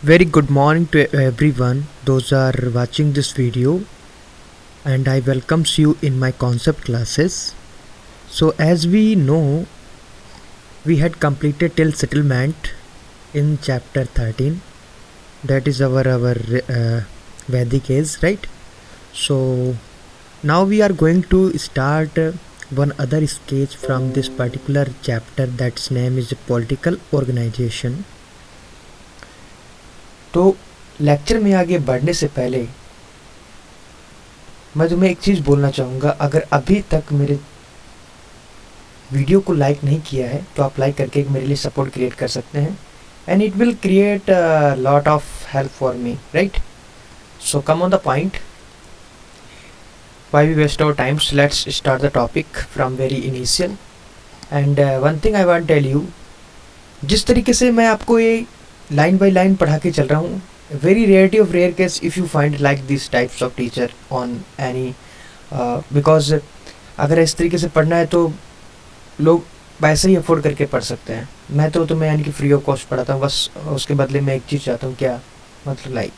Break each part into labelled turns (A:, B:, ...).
A: Very good morning to everyone those are watching this video, and I welcomes you in my concept classes. So as we know, we had completed till settlement in chapter 13. That is our Vedic age, right? So now we are going to start one other sketch from this particular chapter, that's name is political organization. तो lecture में आगे बढ़ने से पहले मैं तुम्हें एक चीज़ बोलना चाहूँगा। अगर अभी तक मेरे वीडियो को लाइक नहीं किया है तो आप लाइक करके मेरे लिए सपोर्ट क्रिएट कर सकते हैं, and it will create lot of help for me, right? So come on the point, why we waste our times, let's start the topic from very initial. And one thing I want tell you, जिस तरीके से मैं आपको ये line by line पढ़ा के चल रहा हूँ, very rarity of rare case if you find like this types of teacher on any, because अगर इस तरीके से पढ़ना है तो लोग वैसे ही अफोर्ड करके पढ़ सकते हैं। मैं तो तुम्हें यानी कि फ्री ऑफ कॉस्ट पढ़ाता हूँ, बस उसके बदले में एक चीज़ चाहता हूँ, क्या मतलब लाइक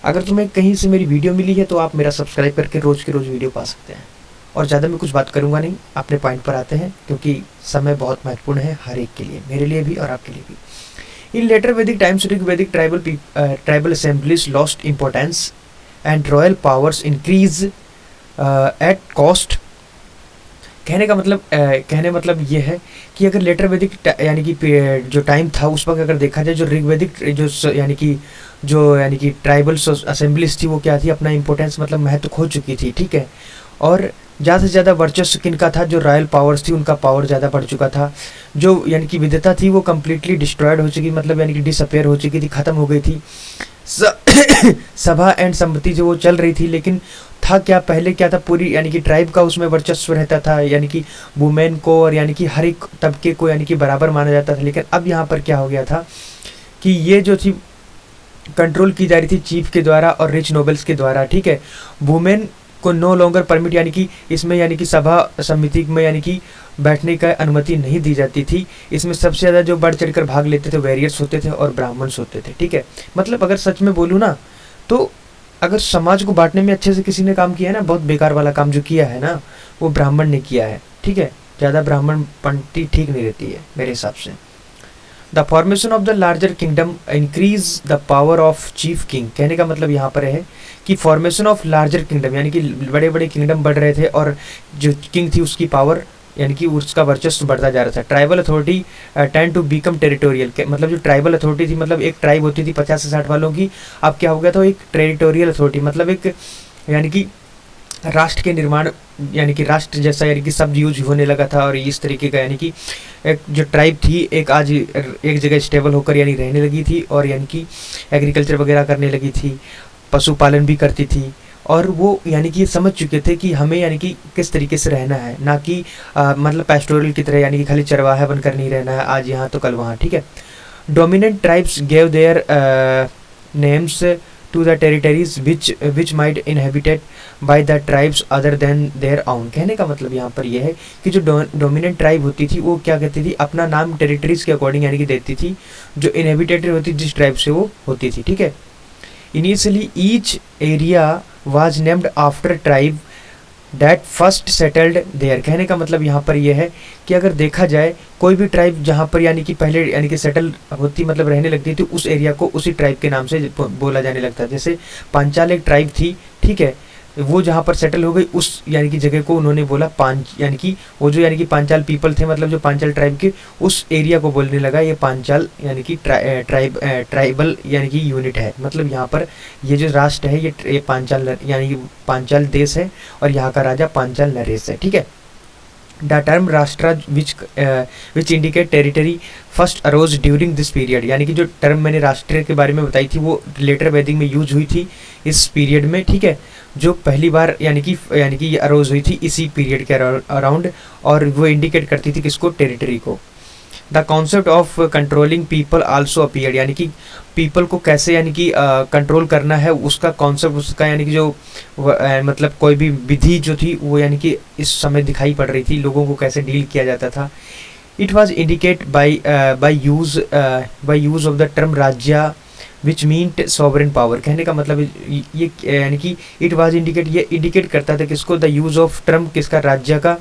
A: अगर तुम्हें कहीं से मेरी वीडियो मिली है तो आप मेरा सब्सक्राइब करके रोज़ के रोज़ वीडियो पा सकते हैं। और ज़्यादा मैं कुछ बात करूँगा नहीं, अपने पॉइंट पर आते हैं, क्योंकि समय बहुत महत्वपूर्ण है हर एक के लिए, मेरे लिए भी और आपके लिए भी। In later Vedic times, Rigvedic tribal assemblies lost importance and royal powers increase at cost. कहने मतलब ये है कि अगर लेटर वैदिक यानी कि जो टाइम था उस वक्त अगर देखा जाए, जो ऋग्वैदिक जो यानी कि ट्राइबल असेंबलीज थी वो क्या थी, अपना इम्पोर्टेंस मतलब महत्व खो चुकी थी, ठीक है। और ज़्यादा से ज़्यादा वर्चस्व किनका था, जो रॉयल पावर्स थी उनका पावर ज़्यादा बढ़ चुका था। जो यानी कि विविधता थी वो कम्प्लीटली डिस्ट्रॉयड हो चुकी, मतलब यानी कि डिसअपेयर हो चुकी थी, ख़त्म हो गई थी। सभा एंड सम्मति जो वो चल रही थी, लेकिन था क्या, पहले क्या था, पूरी यानी कि ट्राइब का उसमें वर्चस्व रहता था, यानी कि वुमेन को और यानी कि हर एक तबके को यानी कि बराबर माना जाता था। लेकिन अब यहाँ पर क्या हो गया था कि ये जो थी कंट्रोल की जा रही थी चीफ के द्वारा और रिच नोबल्स के द्वारा, ठीक है। वुमेन को नो लॉन्गर परमिट, यानी कि इसमें यानी कि सभा समिति में यानी कि बैठने का अनुमति नहीं दी जाती थी। इसमें सबसे ज़्यादा जो बढ़ चढ़कर भाग लेते थे वैरियर्स होते थे और ब्राह्मण्स होते थे, ठीक है। मतलब अगर सच में बोलूँ ना, तो अगर समाज को बांटने में अच्छे से किसी ने काम किया है ना, बहुत बेकार वाला काम जो किया है ना, वो ब्राह्मण ने किया है, ठीक है। ज़्यादा ब्राह्मण पंक्ति ठीक नहीं रहती है मेरे हिसाब से। The formation of the larger kingdom increase the power of chief king. कहने का मतलब यहाँ पर है कि फॉर्मेशन ऑफ लार्जर किंगडम यानी कि बड़े बड़े किंगडम बढ़ रहे थे और जो किंग थी उसकी पावर यानी कि उसका वर्चस्व बढ़ता जा रहा था। Tribal authority tend to become territorial, मतलब जो ट्राइबल अथॉरिटी थी, मतलब एक ट्राइब होती थी 50 से 60 वालों की, अब क्या हो गया था, एक टेरिटोरियल अथॉरिटी, मतलब एक यानी कि राष्ट्र के निर्माण यानी कि राष्ट्र जैसा यानी कि शब्द यूज होने लगा था। और इस तरीके का यानी कि एक जो ट्राइब थी एक आज एक जगह स्टेबल होकर यानी रहने लगी थी और यानी कि एग्रीकल्चर वगैरह करने लगी थी, पशुपालन भी करती थी, और वो यानी कि समझ चुके थे कि हमें यानी कि किस तरीके से रहना है, ना कि मतलब पेस्टोरल की तरह यानी कि खाली चरवाहा बनकर नहीं रहना है, आज यहाँ तो कल वहाँ, ठीक है। Dominant tribes gave their names to the territories which might inhabited by the tribes other than their own। कहने का मतलब यहाँ पर यह है कि जो डोमिनेंट ट्राइब होती थी वो क्या कहती थी, अपना नाम टेरिटरीज के अकॉर्डिंग यानी कि देती थी, जो इनहेबिटेटेड होती जिस ट्राइब से वो होती थी, ठीक है। Initially each area was named after tribe that first settled there. कहने का मतलब यहाँ पर यह है कि अगर देखा जाए कोई भी ट्राइब जहाँ पर यानी कि पहले यानी कि सेटल होती मतलब रहने लगती थी, उस एरिया को उसी ट्राइब के नाम से बोला जाने लगता है। जैसे पांचाल एक ट्राइब थी, ठीक है, वो जहाँ पर सेटल हो गई उस यानी कि जगह को उन्होंने बोला यानी कि वो जो यानी कि पांचाल पीपल थे, मतलब जो पांचाल ट्राइब के उस एरिया को बोलने लगा ये पांचाल यानी कि ट्राइबल यानी कि यूनिट है। मतलब यहाँ पर ये जो राष्ट्र है ये पांचाल यानी कि पांचाल देश है और यहाँ का राजा पांचाल नरेश है, ठीक है। The term rashtra which indicate territory first arose during this period, यानी कि जो टर्म मैंने राष्ट्र के बारे में बताई थी वो लेटर वैदिक में यूज हुई थी इस पीरियड में, ठीक है। जो पहली बार यानी कि ये अरोज हुई थी इसी पीरियड के अराउंड, और वो इंडिकेट करती थी किसको, टेरिटरी को। The concept of controlling people also appeared, यानी कि पीपल को कैसे यानी कि कंट्रोल करना है उसका कॉन्सेप्ट, उसका यानी कि जो मतलब कोई भी विधि जो थी वो यानी कि इस समय दिखाई पड़ रही थी, लोगों को कैसे डील किया जाता था। It was indicate by use of the term राज्य विच मीन्ट सॉवरेन पावर। कहने का मतलब ये यानी कि इट वाज इंडिकेट, ये इंडिकेट करता था किसको, द यूज़ ऑफ टर्म किसका, राज्य का,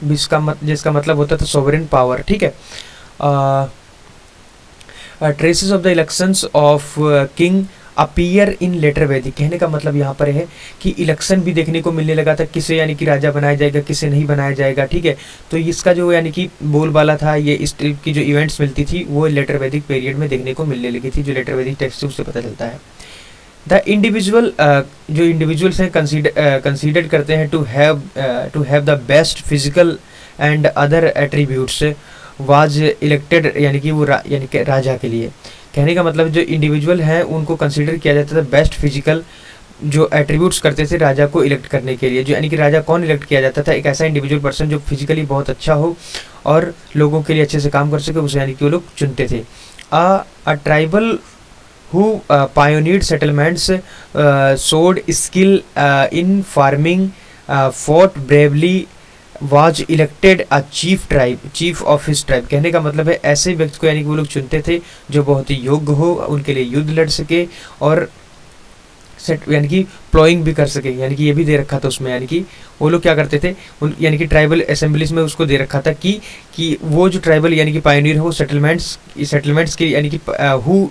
A: जिसका मतलब होता था सॉवरेन पावर। ठीक है। Traces of the elections of king appear in later Vedic. कहने का मतलब यहाँ पर है कि इलेक्शन भी देखने को मिलने लगा था, किसे यानी कि राजा बनाया जाएगा, किसे नहीं बनाया जाएगा। ठीक है। तो इसका जो यानी कि बोलबाला था, ये इस टाइप की जो इवेंट्स मिलती थी वो लेटर वैदिक पीरियड में देखने को मिलने लगी थी, जो लेटर वैदिक टेक्स्ट से उससे पता चलता है। द इंडिविजुअल, जो इंडिविजुअल्स हैं कंसीडर करते हैं to have the best physical and other attributes was elected, यानी कि वो यानी कि राजा के लिए। कहने का मतलब जो इंडिविजुअल हैं उनको कंसीडर किया जाता था बेस्ट फिजिकल जो एट्रीब्यूट्स करते थे राजा को इलेक्ट करने के लिए। जो यानी कि राजा कौन इलेक्ट किया जाता था, एक ऐसा इंडिविजुअल पर्सन जो फिजिकली बहुत अच्छा हो और लोगों के लिए अच्छे से काम कर सके, उसे यानी कि वो लोग चुनते थे। A tribal who pioneered settlements, showed skill in farming, fought bravely, was elected a chief of his tribe। कहने का मतलब है ऐसे व्यक्ति को यानी कि वो लोग चुनते थे जो बहुत ही योग्य हो, उनके लिए युद्ध लड़ सके और यानी कि प्लॉइंग भी कर सके। यानी कि ये भी दे रखा था उसमें, यानी कि वो लोग क्या करते थे यानी कि ट्राइबल असेंबलीज में उसको दे रखा था कि वो जो ट्राइबल यानी कि पायनियर हो सेटलमेंट्स के यानी कि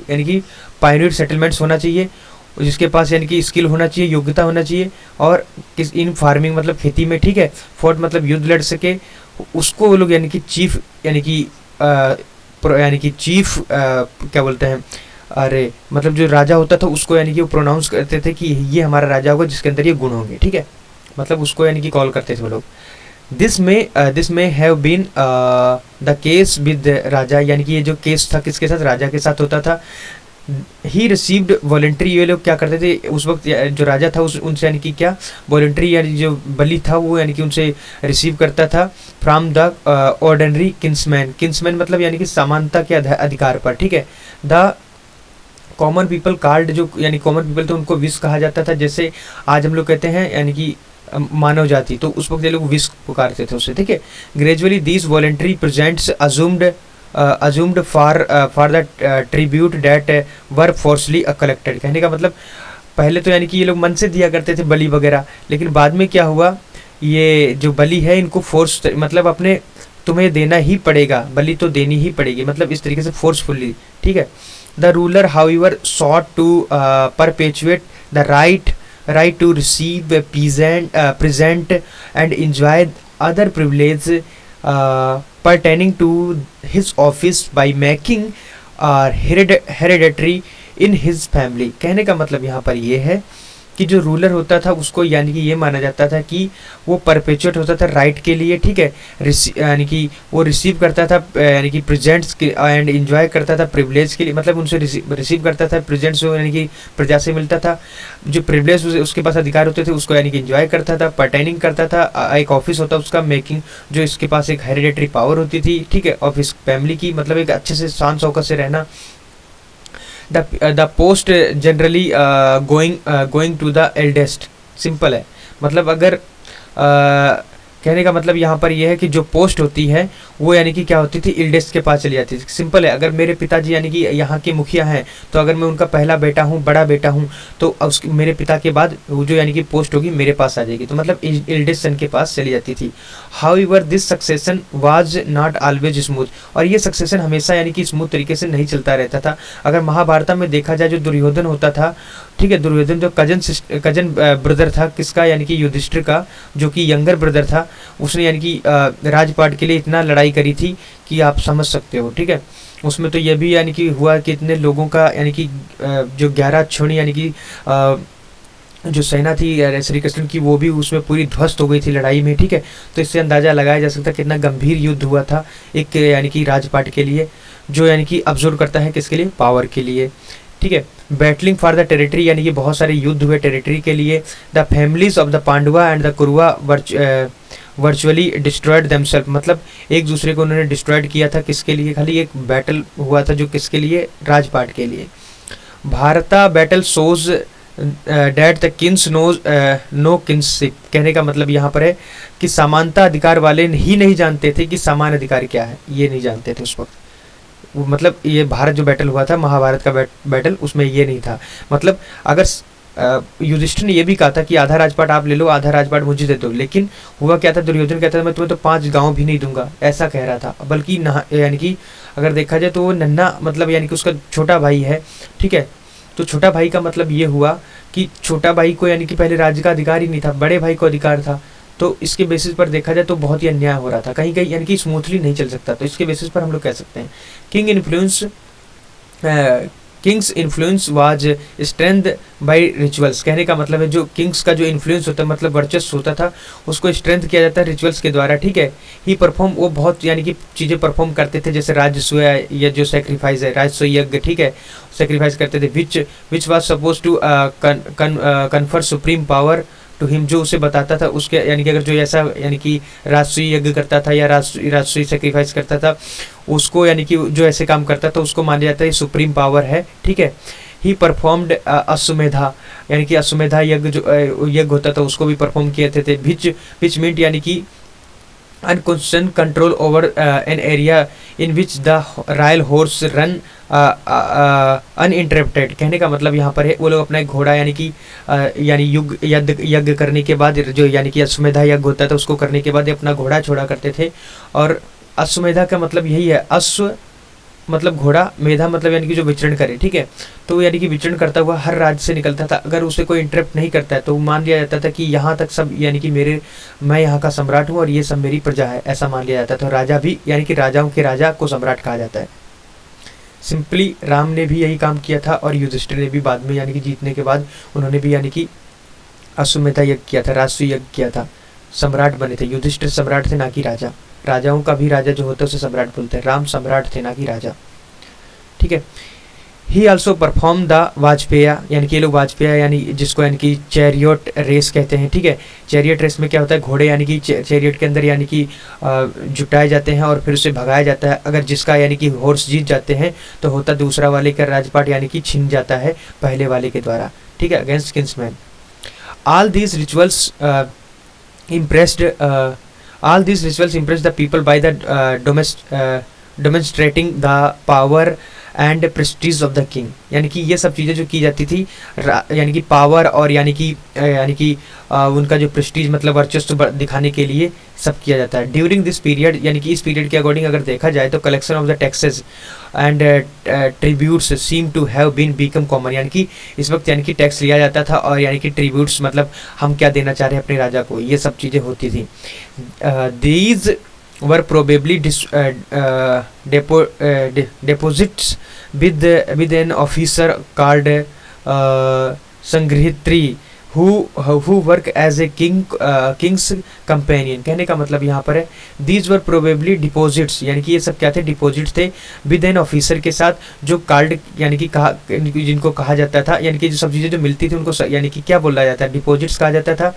A: यानी कि पायनियर सेटलमेंट्स होना चाहिए, जिसके पास यानी कि स्किल होना चाहिए, योग्यता होना चाहिए, और किस इन फार्मिंग मतलब खेती में। ठीक है। फोर्ट मतलब युद्ध लड़ सके, उसको वो लोग यानी कि चीफ यानी कि चीफ क्या बोलते हैं, अरे मतलब जो राजा होता था उसको यानी कि वो प्रोनाउंस करते थे कि ये हमारा राजा होगा जिसके अंदर ये गुण होंगे। ठीक है। मतलब उसको यानी कि कॉल करते थे वो लोग। This may have been the case with raja, यानी कि ये जो केस था किसके साथ, राजा के साथ होता था। ही रिसीव्ड वॉलेंट्री, ये लोग क्या करते थे उस वक्त जो राजा था उनसे यानी कि क्या वॉलेंट्री यानी जो बलि था वो यानी कि उनसे रिसीव करता था फ्रॉम द ऑर्डिनरी किंग्समैन मतलब यानी कि समानता के अधिकार पर। ठीक है। द कॉमन पीपल कार्ड, जो यानी कॉमन पीपल थे उनको विश कहा जाता था, जैसे आज हम लोग कहते हैं यानी कि मानव जाति, तो उस वक्त ये लोग विश पुकारते थे उससे। ठीक है। Gradually these voluntary presents assumed for the tribute that were forcibly collected। कहने का मतलब पहले तो यानी कि ये लोग मन से दिया करते थे बलि वगैरह, लेकिन बाद में क्या हुआ, ये जो बलि है इनको फोर्स मतलब अपने तुम्हें देना ही पड़ेगा, बलि तो देनी ही पड़ेगी, मतलब इस तरीके से फोर्सफुली। ठीक है। The ruler however sought to perpetuate the right to receive present and enjoy other privileges pertaining to his office by making hereditary in his family। कहने का मतलब यहाँ पर ये है कि जो रूलर होता था उसको यानी कि ये माना जाता था कि वो परपेचुएट होता था राइट के लिए। ठीक है। यानी कि वो रिसीव करता था यानी कि प्रेजेंट्स एंड एंजॉय करता था प्रिविलेज के लिए, मतलब उनसे रिसीव करता था प्रेजेंट्स यानी कि प्रजा से मिलता था, जो प्रिविलेज उसके पास अधिकार होते थे उसको यानी कि एंजॉय करता था, पर्टेनिंग करता था। एक ऑफिस होता उसका मेकिंग, जो इसके पास एक हेरिडेटरी पावर होती थी। ठीक है। ऑफिस फैमिली की मतलब एक अच्छे से शान शौकत से रहना। The post generally going to the eldest. Simple है, मतलब अगर कहने का मतलब यहाँ पर यह है कि जो पोस्ट होती है वो यानी कि क्या होती थी, इल्डेस्ट के पास चली जाती थी। सिंपल है, अगर मेरे पिताजी यानी कि यहाँ के मुखिया हैं तो अगर मैं उनका पहला बेटा हूँ, बड़ा बेटा हूँ, तो मेरे पिता के बाद वो जो यानी कि पोस्ट होगी मेरे पास आ जाएगी, तो मतलब इल्डेस्ट सन के पास चली जाती थी। However this succession was not always smooth, और ये सक्सेशन हमेशा यानी कि स्मूथ तरीके से नहीं चलता रहता था। अगर महाभारत में देखा जाए, जो दुर्योधन होता था, ठीक है, दुर्योधन जो कजन ब्रदर था किसका, यानी कि युधिष्ठिर का, जो कि यंगर ब्रदर था, उसने यानी कि राजपाट के लिए इतना लड़ाई करी थी कि आप समझ सकते हो। ठीक है। उसमें तो यह भी यानी कि हुआ कि इतने लोगों का यानी कि जो 11 अक्षौणी यानी कि जो सेना थी श्री कृष्ण की, वो भी उसमें पूरी ध्वस्त हो गई थी लड़ाई में। ठीक है। तो इससे अंदाज़ा लगाया जा सकता है कितना गंभीर युद्ध हुआ था एक यानी कि राजपाट के लिए, जो यानी कि ऑब्जर्व करता है किसके लिए, पावर के लिए। ठीक है। बैटलिंग फॉर द टेरिटरी, यानी कि बहुत सारे युद्ध हुए टेरिटरी के लिए। The families of the Pandava and the Kaurava virtually destroyed themselves, मतलब एक दूसरे को उन्होंने डिस्ट्रॉयड किया था, किसके लिए, खाली एक बैटल हुआ था जो किसके लिए, राजपाट के लिए। Bharata battle shows that the kings no kingship, कहने का मतलब यहाँ पर है कि समानता अधिकार वाले ही नहीं जानते थे कि समान अधिकार क्या है, ये नहीं जानते थे उस वक्त। मतलब ये भारत जो बैटल हुआ था, महाभारत का बैटल, उसमें ये नहीं था। मतलब अगर युधिष्ठिर ने ये भी कहा था कि आधा राजपाट आप ले लो, आधा राजपाट मुझे दे दो, लेकिन हुआ क्या था, दुर्योधन कहता था मैं तुम्हें तो 5 गांव भी नहीं दूंगा, ऐसा कह रहा था। बल्कि यानी कि अगर देखा जाए तो वो नन्हा, मतलब यानी कि उसका छोटा भाई है, ठीक है। तो छोटा भाई का मतलब ये हुआ कि छोटा भाई को यानी कि पहले राज्य का अधिकार ही नहीं था, बड़े भाई को अधिकार था। तो इसके बेसिस पर देखा जाए तो बहुत ही अन्याय हो रहा था, कहीं कहीं यानी कि स्मूथली नहीं चल सकता। तो इसके बेसिस पर हम लोग कह सकते हैं king's influence was strength by rituals. कहने का मतलब है जो किंग्स का जो इन्फ्लुएंस होता है, मतलब वर्चस्व होता था, उसको स्ट्रेंथ किया जाता है रिचुअल्स के द्वारा, ठीक है। ही परफॉर्म, वो बहुत यानी कि चीज़ें परफॉर्म करते थे, जैसे राजस्व या जो सेक्रीफाइस है, राजस्व यज्ञ, ठीक है, सेक्रीफाइस करते थे, which was suppose to confer supreme power to him, जो उसे बताता था उसके, यानी कि अगर जो ऐसा यानी कि राजसूय यज्ञ करता था या राजसूय सेक्रीफाइस करता था, उसको यानी कि जो ऐसे काम करता था उसको माना जाता है सुप्रीम पावर है, ठीक है। ही परफॉर्म्ड अश्वमेधा, यानी कि अश्वमेधा यज्ञ जो यज्ञ होता था उसको भी परफॉर्म किए थे। विच मीन्ट यानी कि unconstant control over an area in which the royal horse run uninterrupted। कहने का मतलब यहाँ पर है वो लोग अपना एक घोड़ा यानी कि यानी यज्ञ करने के बाद, जो यानी कि अश्वमेधा यज्ञ होता था उसको करने के बाद अपना घोड़ा छोड़ा करते थे। और अश्वमेधा का मतलब यही है, अश्व मतलब घोड़ा, मेधा मतलब यानी कि जो विचरण करे, ठीक है। तो यानी कि विचरण करता हुआ हर राज्य से निकलता था, अगर उसे कोई इंटरप्ट नहीं करता है तो मान लिया जाता था कि यहाँ तक सब यानी कि मैं यहाँ का सम्राट हूँ और ये सब मेरी प्रजा है, ऐसा मान लिया जाता था। राजा भी यानी कि राजाओं के राजा को सम्राट कहा जाता है। सिंपली राम ने भी यही काम किया था और युधिष्ठिर ने भी बाद में यानी कि जीतने के बाद उन्होंने भी यानी कि अश्वमेधा यज्ञ किया था, राजसूय यज्ञ किया था, सम्राट बने थे। युधिष्ठिर सम्राट थे ना कि राजा। राजाओं का भी राजा जो होता है उसे सम्राट बोलते हैं। राम सम्राट थे ना कि राजा, ठीक है। ही ऑल्सो परफॉर्म द वाजपेय, यानी कि ये लोग वाजपेय यानी जिसको यानी कि चैरियट रेस कहते हैं, ठीक है। चैरियट रेस में क्या होता है, घोड़े यानी कि चैरियट के अंदर यानी कि जुटाए जाते हैं और फिर उसे भगाया जाता है। अगर जिसका यानी कि हॉर्स जीत जाते हैं तो होता दूसरा वाले का राजपाट यानी कि छीन जाता है पहले वाले के द्वारा, ठीक है, against Kingsman. All these rituals impressed the people by the demonstrating the power and Prestige of the king. यानी कि ये सब चीज़ें जो की जाती थी, यानी कि पावर और यानी कि उनका जो प्रेस्टीज मतलब वर्चस्व दिखाने के लिए सब किया जाता है। ड्यूरिंग दिस पीरियड, यानी कि इस पीरियड के अकॉर्डिंग अगर देखा जाए तो collection of the taxes and tributes seem to have been become common. यानी कि इस वक्त यानी कि टैक्स लिया जाता था और यानी कि ट्रिब्यूट्स मतलब हम क्या देना चाह रहे हैं अपने राजा को, ये सब चीज़ें होती थी। These were probably deposits with an officer called संग्रहित्री who work as a king's companion। कहने का मतलब यहाँ पर है these were probably deposits, यानी कि ये सब क्या थे, डिपॉजिट थे, विद एन ऑफिसर के साथ, जो कार्ड यानी कि जिनको कहा जाता था, यानी कि जो सब चीज़ें जो मिलती थी उनको यानी कि क्या बोला जाता है, डिपॉजिट्स कहा जाता था,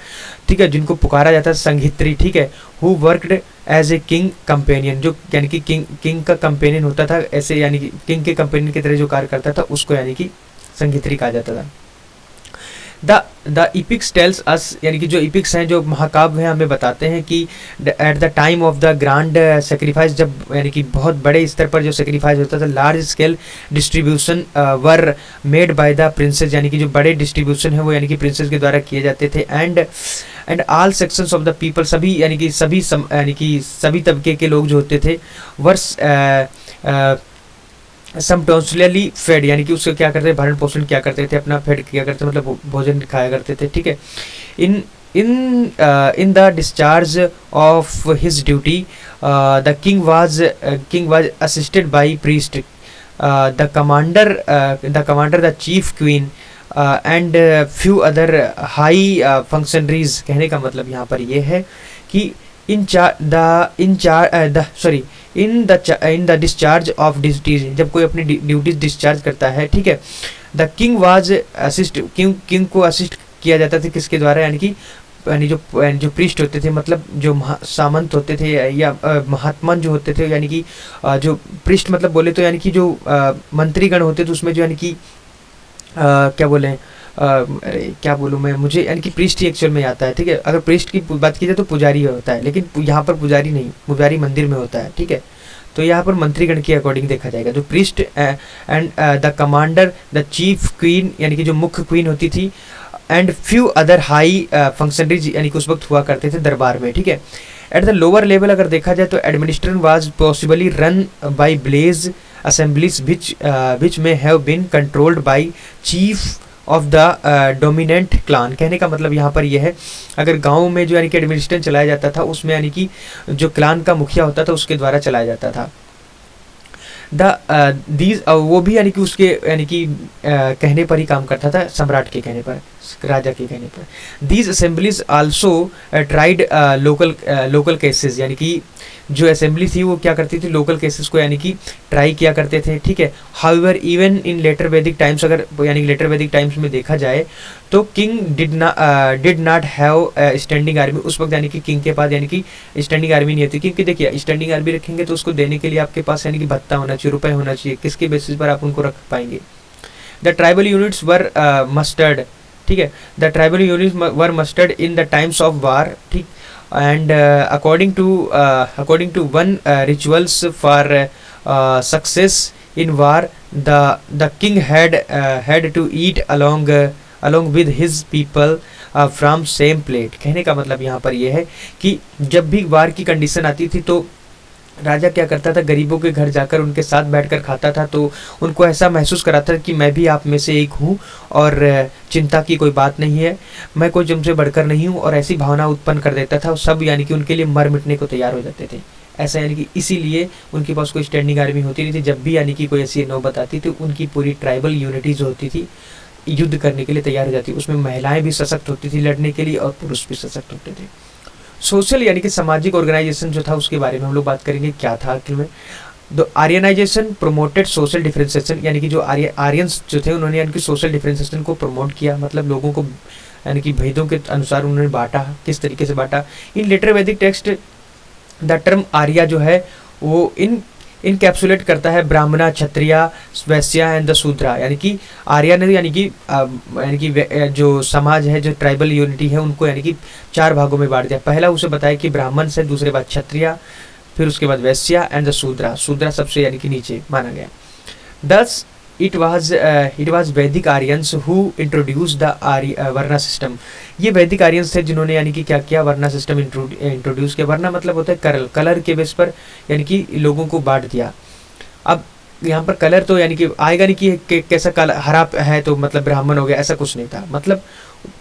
A: ठीक है, जिनको पुकारा जाता था संग्रहित्री, ठीक है। Who worked as a king companion, जो यानी कि किंग का कंपेनियन होता था, ऐसे यानी कि किंग के कंपेनियन की तरह जो कार्य करता था उसको यानी कि संग्रहित्री कहा जाता था। द इपिक्स टेल्स अस, यानी कि जो इपिक्स हैं, जो महाकाव्य हैं, हमें बताते हैं कि at the time of the grand sacrifice, जब यानी कि बहुत बड़े स्तर पर जो सेक्रीफाइस होता था, large scale distribution were made by the princess, यानी कि जो बड़े डिस्ट्रीब्यूशन है वो यानी कि प्रिंसेस के द्वारा किए जाते थे। And all sections of the people, सभी यानी कि सभी तबके के लोग जो होते थे, वर्स समटोसली फेड, यानी कि उसको क्या करते थे, भरण पोषण क्या करते थे, अपना फेड किया करते, मतलब भोजन खाया करते थे, ठीक है। In the discharge of his duty the king was assisted by priest, the commander the chief queen and few other high functionaries. कहने का मतलब यहाँ पर ये है कि in the discharge of duties, जब कोई अपनी ड्यूटीज डिस्चार्ज करता है, ठीक है, the king was assist, king को असिस्ट किया जाता था किसके द्वारा, यानी कि जो प्रीस्ट होते थे, मतलब जो सामंत होते थे या महात्मा जो होते थे, यानी कि जो प्रीस्ट मतलब बोले तो यानी कि जो मंत्रीगण होते थे उसमें जो यानी कि क्या बोले, अरे क्या बोलूँ मैं, मुझे यानी कि प्रीस्ट ही एक्चुअल में आता है, ठीक है। अगर प्रीस्ट की बात की जाए तो पुजारी होता है, लेकिन यहाँ पर पुजारी नहीं, पुजारी मंदिर में होता है, ठीक है। तो यहाँ पर मंत्रीगण के अकॉर्डिंग देखा जाएगा, जो priest and the commander, the chief queen यानी कि जो मुख्य क्वीन होती थी, and few other high functionaries यानी कि उस वक्त हुआ करते थे दरबार में, ठीक है। एट द लोअर लेवल अगर देखा जाए तो administration was possibly run by blaze assemblies which may have been controlled by chief of the dominant clan. कहने का मतलब यहाँ पर यह है, अगर गांव में जो यानी कि एडमिनिस्ट्रेशन चलाया जाता था उसमें यानी कि जो क्लान का मुखिया होता था उसके द्वारा चलाया जाता था। दीज वो भी यानी कि उसके यानी कि कहने पर ही काम करता था, सम्राट के कहने पर, राजा के कहने पर। These assemblies also tried local cases, यानी कि जो असेंबली थी वो क्या करती थी, लोकल केसेस को यानी कि ट्राई किया करते थे, ठीक है। हाउएवर इवन इन लेटर वैदिक टाइम्स, अगर यानी कि लेटर वैदिक टाइम्स में देखा जाए तो king did not have standing army. उस वक्त यानी कि किंग के पास यानी कि स्टैंडिंग आर्मी नहीं होती, क्योंकि देखिए स्टैंडिंग आर्मी रखेंगे तो उसको देने के लिए आपके पास यानी कि भत्ता होना चाहिए, रुपए होना चाहिए, किसके बेसिस पर आप उनको रख पाएंगे। The tribal units were mustard, ठीक है, the tribal units were mustard in the times of war, ठीक, and according to one rituals for success in war, the king had to eat along with his people from same plate। कहने का मतलब यहाँ पर यह है कि जब भी वार की कंडीशन आती थी तो राजा क्या करता था, गरीबों के घर जाकर उनके साथ बैठकर खाता था, तो उनको ऐसा महसूस कराता था कि मैं भी आप में से एक हूँ और चिंता की कोई बात नहीं है, मैं कोई तुमसे बढ़कर नहीं हूँ, और ऐसी भावना उत्पन्न कर देता था। सब यानी कि उनके लिए मर मिटने को तैयार हो जाते थे, ऐसा यानी कि इसीलिए उनके पास कोई स्टैंडिंग आर्मी होती नहीं थी। जब भी यानी कि कोई ऐसी नौबत आती थी उनकी पूरी ट्राइबल यूनिटी जो होती थी युद्ध करने के लिए तैयार हो जाती, उसमें महिलाएं भी सशक्त होती थी लड़ने के लिए और पुरुष भी सशक्त होते थे। सोशल यानी कि सामाजिक ऑर्गेनाइजेशन जो था उसके बारे में हम लोग बात करेंगे, क्या था आखिर में। द आर्यनाइजेशन प्रोमोटेड सोशल डिफरेंशिएशन, यानी कि जो आर्यंस जो थे उन्होंने यानी कि सोशल डिफरेंशिएशन को प्रमोट किया, मतलब लोगों को यानी कि भेदों के अनुसार उन्होंने बांटा। किस तरीके से बांटा, इन later Vedic text the term Arya जो है वो इनकैप्सुलेट करता है ब्राह्मणा, क्षत्रिया, वैश्या एंड द शूद्रा। यानी कि आर्या ने यानी कि जो समाज है, जो ट्राइबल यूनिटी है, उनको यानी कि 4 भागों में बांट दिया। पहला उसे बताया कि ब्राह्मण से, दूसरे बाद क्षत्रिया, फिर उसके बाद वैश्या एंड द शूद्रा। शूद्रा सबसे यानी कि नीचे माना गया। Thus it was Vedic Aryans who introduce the varna system. ये वैदिक आर्यंस थे जिन्होंने यानी कि क्या किया, वर्ना सिस्टम इंट्रोड्यूस किया। वर्ना मतलब होता है कलर के बेस पर यानी कि लोगों को बांट दिया। अब यहाँ पर कलर तो यानी कि आएगा नहीं कि कैसा कलर, हरा है तो मतलब ब्राह्मण हो गया, ऐसा कुछ नहीं था। मतलब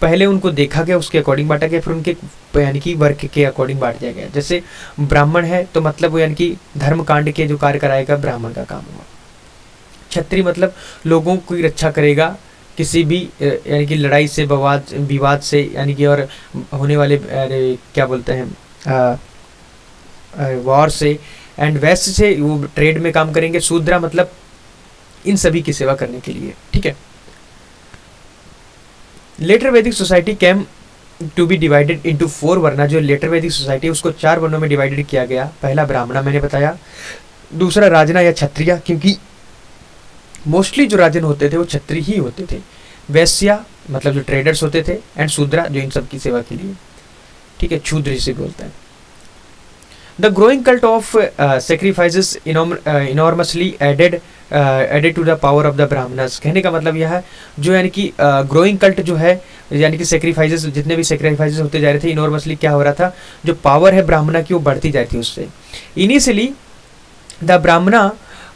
A: पहले उनको देखा गया, उसके अकॉर्डिंग बांटा गया, फिर उनके यानी कि वर्ग के अकॉर्डिंग बांट दिया गया। जैसे ब्राह्मण है तो मतलब वो यानी कि धर्म कांड के जो कार्य कराएगा ब्राह्मण का काम हुआ। क्षत्रिय मतलब लोगों की रक्षा करेगा किसी भी यानी कि लड़ाई से, विवाद से यानी कि और होने वाले क्या बोलते हैं वॉर से। एंड वेस्ट से वो ट्रेड में काम करेंगे। शूद्रा मतलब इन सभी की सेवा करने के लिए, ठीक है। Later Vedic society came to be divided into 4 varna. जो लेटर वैदिक सोसाइटी उसको 4 वर्णों में डिवाइडेड किया गया। पहला ब्राह्मणा मैंने बताया, दूसरा राजना या क्षत्रिय, क्योंकि मोस्टली जो राजन होते थे वो क्षत्रिय ही होते थे। वैश्या मतलब जो ट्रेडर्स होते थे, एंड शूद्रा जो इन सब की सेवा के लिए, ठीक है, क्षुद्र जिसे बोलते हैं। The growing cult of sacrifices enormously added to the power of the Brahmanas. कहने का मतलब यह है जो यानी कि ग्रोइंग कल्ट जो है यानी कि सेक्रीफाइसेस, जितने भी सेक्रीफाइसेस होते जा रहे थे, इनॉर्मसली क्या हो रहा था, जो पावर है ब्राह्मणा की वो बढ़ती जाती है उससे। इनिशियली द ब्राह्मणा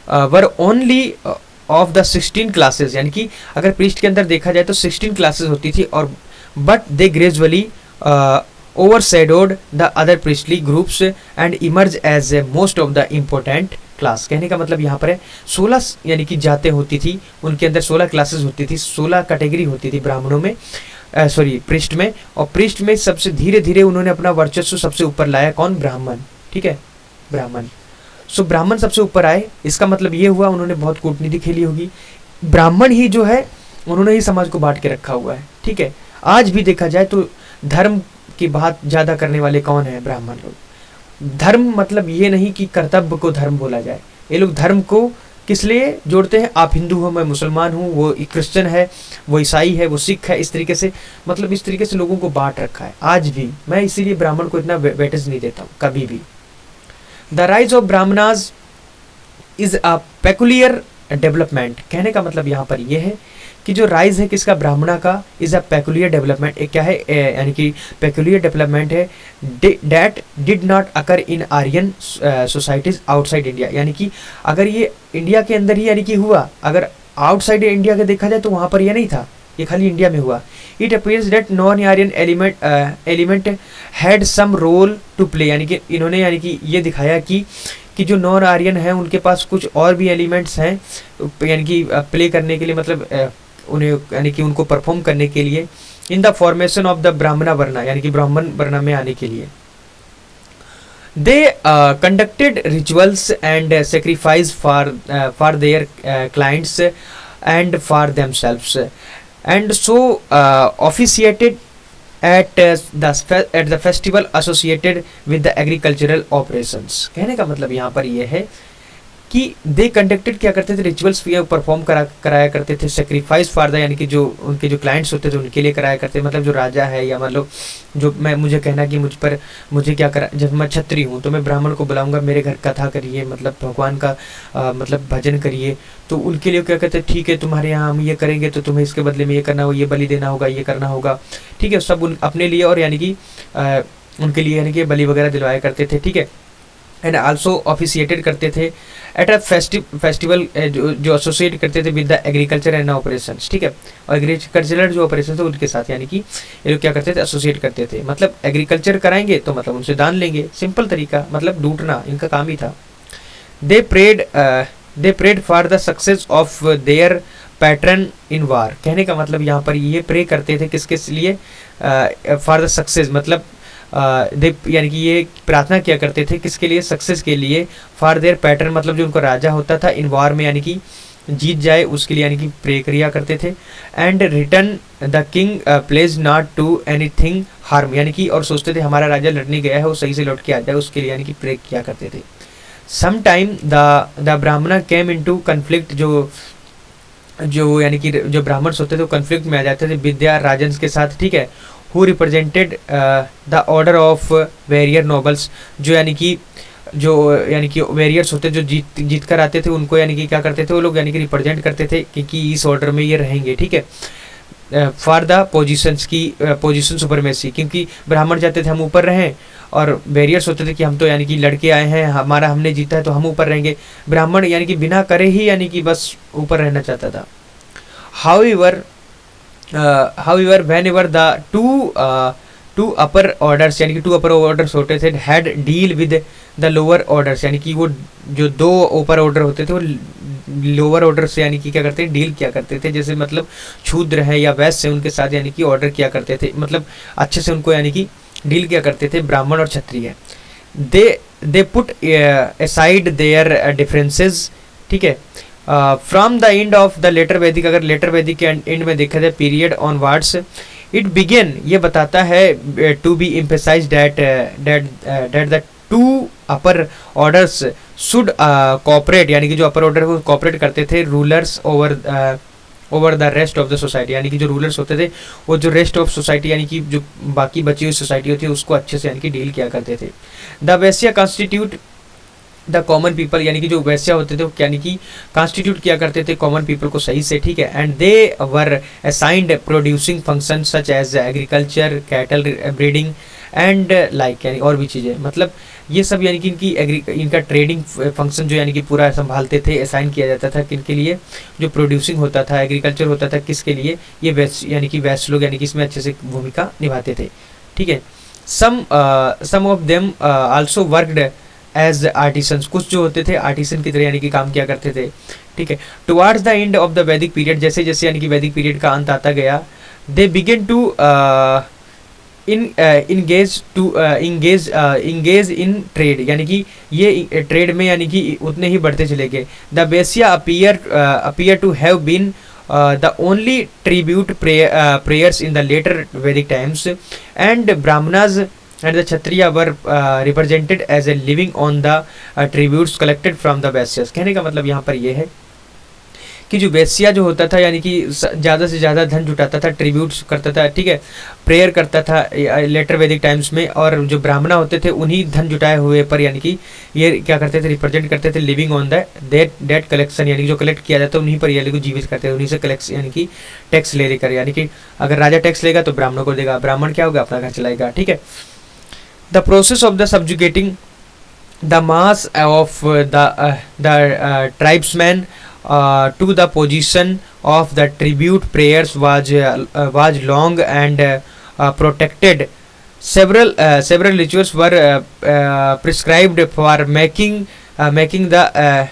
A: were only of the 16 classes, यानी कि अगर प्रीस्ट के अंदर देखा जाए तो 16 क्लासेस होती थी, और but they gradually overshadowed the other priestly groups and emerge as a most of the important class. कहने का मतलब यहाँ पर है 16 यानी कि जातें होती थी, उनके अंदर 16 क्लासेस होती थी, 16 कैटेगरी होती थी ब्राह्मणों में, प्रीस्ट में। और प्रीस्ट में सबसे धीरे धीरे उन्होंने अपना वर्चस्व सबसे ऊपर लाया। कौन? ब्राह्मण, ठीक है, ब्राह्मण। सो ब्राह्मण सबसे ऊपर आए। इसका मतलब ये हुआ उन्होंने बहुत कूटनीति खेली होगी। ब्राह्मण ही जो है उन्होंने ही समाज को बांट के रखा हुआ है, ठीक है। आज भी देखा जाए तो धर्म की बात ज़्यादा करने वाले कौन है? ब्राह्मण लोग। धर्म मतलब ये नहीं कि कर्तव्य को धर्म बोला जाए, ये लोग धर्म को किस लिए जोड़ते हैं? आप हिंदू हो, मैं मुसलमान हूँ, वो क्रिश्चियन है, वो ईसाई है, वो सिख है, इस तरीके से मतलब इस तरीके से लोगों को बांट रखा है आज भी। मैं इसीलिए ब्राह्मण को इतना वेटेज नहीं देता हूँ कभी भी। The rise of Brahmanas is a peculiar development. कहने का मतलब यहाँ पर ये है कि जो राइज है किसका, ब्राह्मणा का, इज अ पेकुलियर डेवलपमेंट, एक क्या है यानी कि पेकुलियर डेवलपमेंट है, that did not occur in Aryan societies outside India. यानी कि अगर ये इंडिया के अंदर ही यानी कि हुआ, अगर आउटसाइड इंडिया का देखा जाए तो वहाँ पर ये नहीं था, ये खाली इंडिया में हुआ। It appears that non Aryan element had some role to play. यानी कि इन्होंने यानी कि ये दिखाया कि जो नॉन आर्यन हैं उनके पास कुछ और भी एलिमेंट्स हैं यानी कि प्ले करने के लिए, मतलब उन्हें यानी कि उनको परफॉर्म करने के लिए, in the formation of the ब्राह्मणा वर्णा, यानी कि ब्राह्मण वर्णा में आने के लिए। They conducted rituals and sacrifice for their clients and for themselves and so officiated at the festival associated with the agricultural operations। कहने का मतलब यहाँ पर ये है कि दे कंडक्टेड क्या करते थे, रिचुअल्स परफॉर्म कराया करते थे, सेक्रीफाइस फॉर द, यानी कि जो उनके जो क्लाइंट्स होते थे उनके लिए कराया करते, मतलब जो राजा है या मतलब जो मुझे कहना कि मुझे क्या करा, जब मैं क्षत्रिय हूँ तो मैं ब्राह्मण को बुलाऊंगा, मेरे घर कथा करिए, मतलब भगवान का मतलब भजन करिए, तो उनके लिए क्या कहते हैं, ठीक है तुम्हारे यहाँ हम ये करेंगे तो तुम्हें इसके बदले में ये करना होगा, ये बलि देना होगा, ये करना होगा, ठीक है, सब अपने लिए और यानी कि उनके लिए यानी कि बलि वगैरह दिलवाया करते थे, ठीक है। एंड आल्सो ऑफिशिएटेड करते थे एट अ फेस्टिवल जो एसोसिएट करते थे with the agriculture and operations, ठीक है, और एग्रीकल्चरल जो ऑपरेशन थे उनके साथ, यानी कि ये लोग क्या करते थे, एसोसिएट करते थे, मतलब एग्रीकल्चर कराएंगे तो मतलब उनसे दान लेंगे, सिंपल तरीका, मतलब लूटना इनका काम ही था। They prayed for the success of their patron in war. कहने का मतलब यहाँ पर ये प्रे करते थे किसके लिए, फॉर द सक्सेस, मतलब यानी कि ये प्रार्थना किया करते थे किसके लिए, सक्सेस के लिए, फॉर देयर पैटर्न, मतलब जो उनका राजा होता था, इन वार में यानी कि जीत जाए उसके लिए यानी कि प्रे किया करते थे। And return the king pledge not to anything harm, यानी कि और सोचते थे हमारा राजा लड़ने गया है वो सही से लौट के आ जाए, उसके लिए यानी कि प्रे किया करते थे। सम टाइम द ब्राह्मणा केम इनटू कन्फ्लिक्ट, जो यानी कि जो ब्राह्मण्स होते थे वो कन्फ्लिक्ट में आ जाते थे विद्या राजन के साथ, ठीक है, who represented the order of warrior nobles, जो यानी कि वेरियर्स होते जो जीत कर आते थे उनको यानी कि क्या करते थे वो लोग, यानी कि रिप्रेजेंट करते थे कि इस ऑर्डर में ये रहेंगे, ठीक है, फॉर द पोजीशंस की पोजीशन सुपरमेसी, क्योंकि ब्राह्मण चाहते थे हम ऊपर रहें और वेरियर्स होते थे कि हम तो यानी कि लड़के आए हैं, हमने जीता है तो हम ऊपर रहेंगे, ब्राह्मण यानी कि बिना करे ही यानी कि बस ऊपर रहना चाहता था। However, whenever the two upper orders, यानी कि टू अपर ऑर्डर्स होते थे, had deal with the lower orders, यानी कि वो जो दो ऊपर ऑर्डर होते थे वो लोअर ऑर्डर से यानी कि क्या करते हैं, डील किया करते थे, जैसे मतलब शूद्र है या वैश्य, उनके साथ यानी कि ऑर्डर किया करते थे, मतलब अच्छे से उनको यानी कि डील किया करते थे, ब्राह्मण और Kshatriya. They put aside their differences, ठीक है, from the end of the later Vedic, अगर लेटर वैदिक के एंड में देखा जाए period onwards, it began, ये बताता है to be emphasised that the two upper orders should cooperate, यानी कि जो अपर ऑर्डर वो कोऑपरेट करते थे, rulers over the rest of the society, यानी कि जो रूलर्स होते थे वो जो रेस्ट ऑफ सोसाइटी यानी कि जो बाकी बची हुई सोसाइटी होती है उसको अच्छे से यानी कि डील किया करते थे। The Vysya constitute the common people, यानी कि जो वैश्य होते थे वो यानी कि कॉन्स्टिट्यूट किया करते थे कॉमन पीपल को सही से, ठीक है, and they were assigned producing function such as agriculture, cattle breeding and like, यानी और भी चीज़ें, मतलब ये सब यानी कि इनका ट्रेडिंग फंक्शन जो यानी कि पूरा संभालते थे, असाइन किया जाता था किनके लिए, जो प्रोड्यूसिंग होता था, एग्रीकल्चर होता था, किसके लिए, ये वैश्य यानी कि वैश्य लोग यानी कि इसमें अच्छे से भूमिका निभाते थे, ठीक है। Some of them also worked as artisans, कुछ जो होते थे आर्टिसन की तरह यानी कि काम किया करते थे, ठीक है। Towards the end of the वैदिक पीरियड, जैसे जैसे यानी कि वैदिक पीरियड का अंत आता गया, they begin to engage in trade, यानी कि ये ट्रेड में यानी कि उतने ही बढ़ते चले गए। The Vaishya appear to have been the only tribute prayers in the later Vedic times, and Brahmanas and the Kshatriya were represented as a living on the tributes collected from the Vaisyas। कहने का मतलब यहाँ पर ये है कि जो वेश्या जो होता था यानी कि ज़्यादा से ज़्यादा धन जुटाता था, ट्रिब्यूट्स करता था, ठीक है, प्रेयर करता था लेटर वैदिक टाइम्स में, और जो ब्राह्मण होते थे उन्हीं धन जुटाए हुए पर यानी कि ये क्या करते थे, रिप्रेजेंट करते थे living on the debt collection, यानी कि जो कलेक्ट किया जाता है उन्हीं पर यानी कि जीवित करते थे, उन्हीं से कलेक्ट यानी कि टैक्स ले लेकर, यानी कि अगर राजा टैक्स लेगा तो ब्राह्मणों को देगा, ब्राह्मण क्या होगा, अपना घर चलाएगा, ठीक है। The process of the subjugating the mass of the tribesmen to the position of the tribute prayers was long and protected. Several rituals were prescribed for making the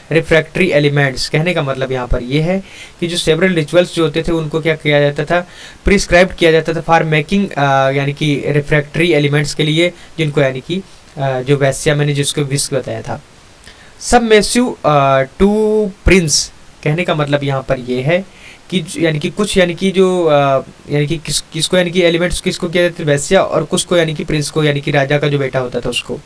A: refractory elements। कहने का मतलब यहाँ पर ये है कि जो सेवरल रिचुअल्स जो होते थे उनको क्या किया जाता था, प्रिस्क्राइब किया जाता था फॉर मेकिंग यानी कि रिफ्रैक्टरी एलिमेंट्स के लिए, जिनको यानी कि जो वैश्या मैंने जिसको विस्क बताया था। सबमेसिव टू प्रिंस, कहने का मतलब यहाँ पर ये है कि यानी कि कुछ यानी कि जो यानी कि किसको यानी कि एलिमेंट्स किसको किया जाता है, वैश्या, और कुछ को यानी कि प्रिंस को, यानी कि राजा का जो बेटा होता था उसको,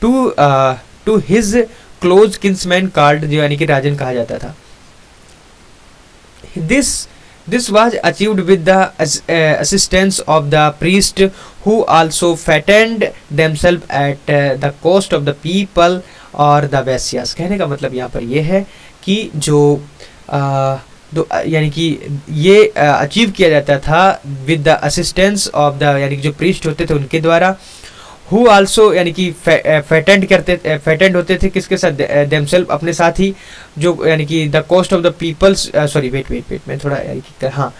A: to his close King's Men called, जो यानी कि राजन कहा जाता था। This was achieved with the assistance of the priest who also fattened themselves at the cost of the people or the Vaisyas। कहने का मतलब यहाँ पर ये है कि जो यानी कि ये अचीव किया जाता था with the assistance of the, यानी कि जो प्रीस्ट होते थे उनके द्वारा, हु आल्सो यानी कि फेटेंड होते थे किसके साथ, देमसेल्फ, अपने साथ ही, जो यानी कि the cost of the peoples, sorry wait मैं थोड़ा यानी कि हाँ,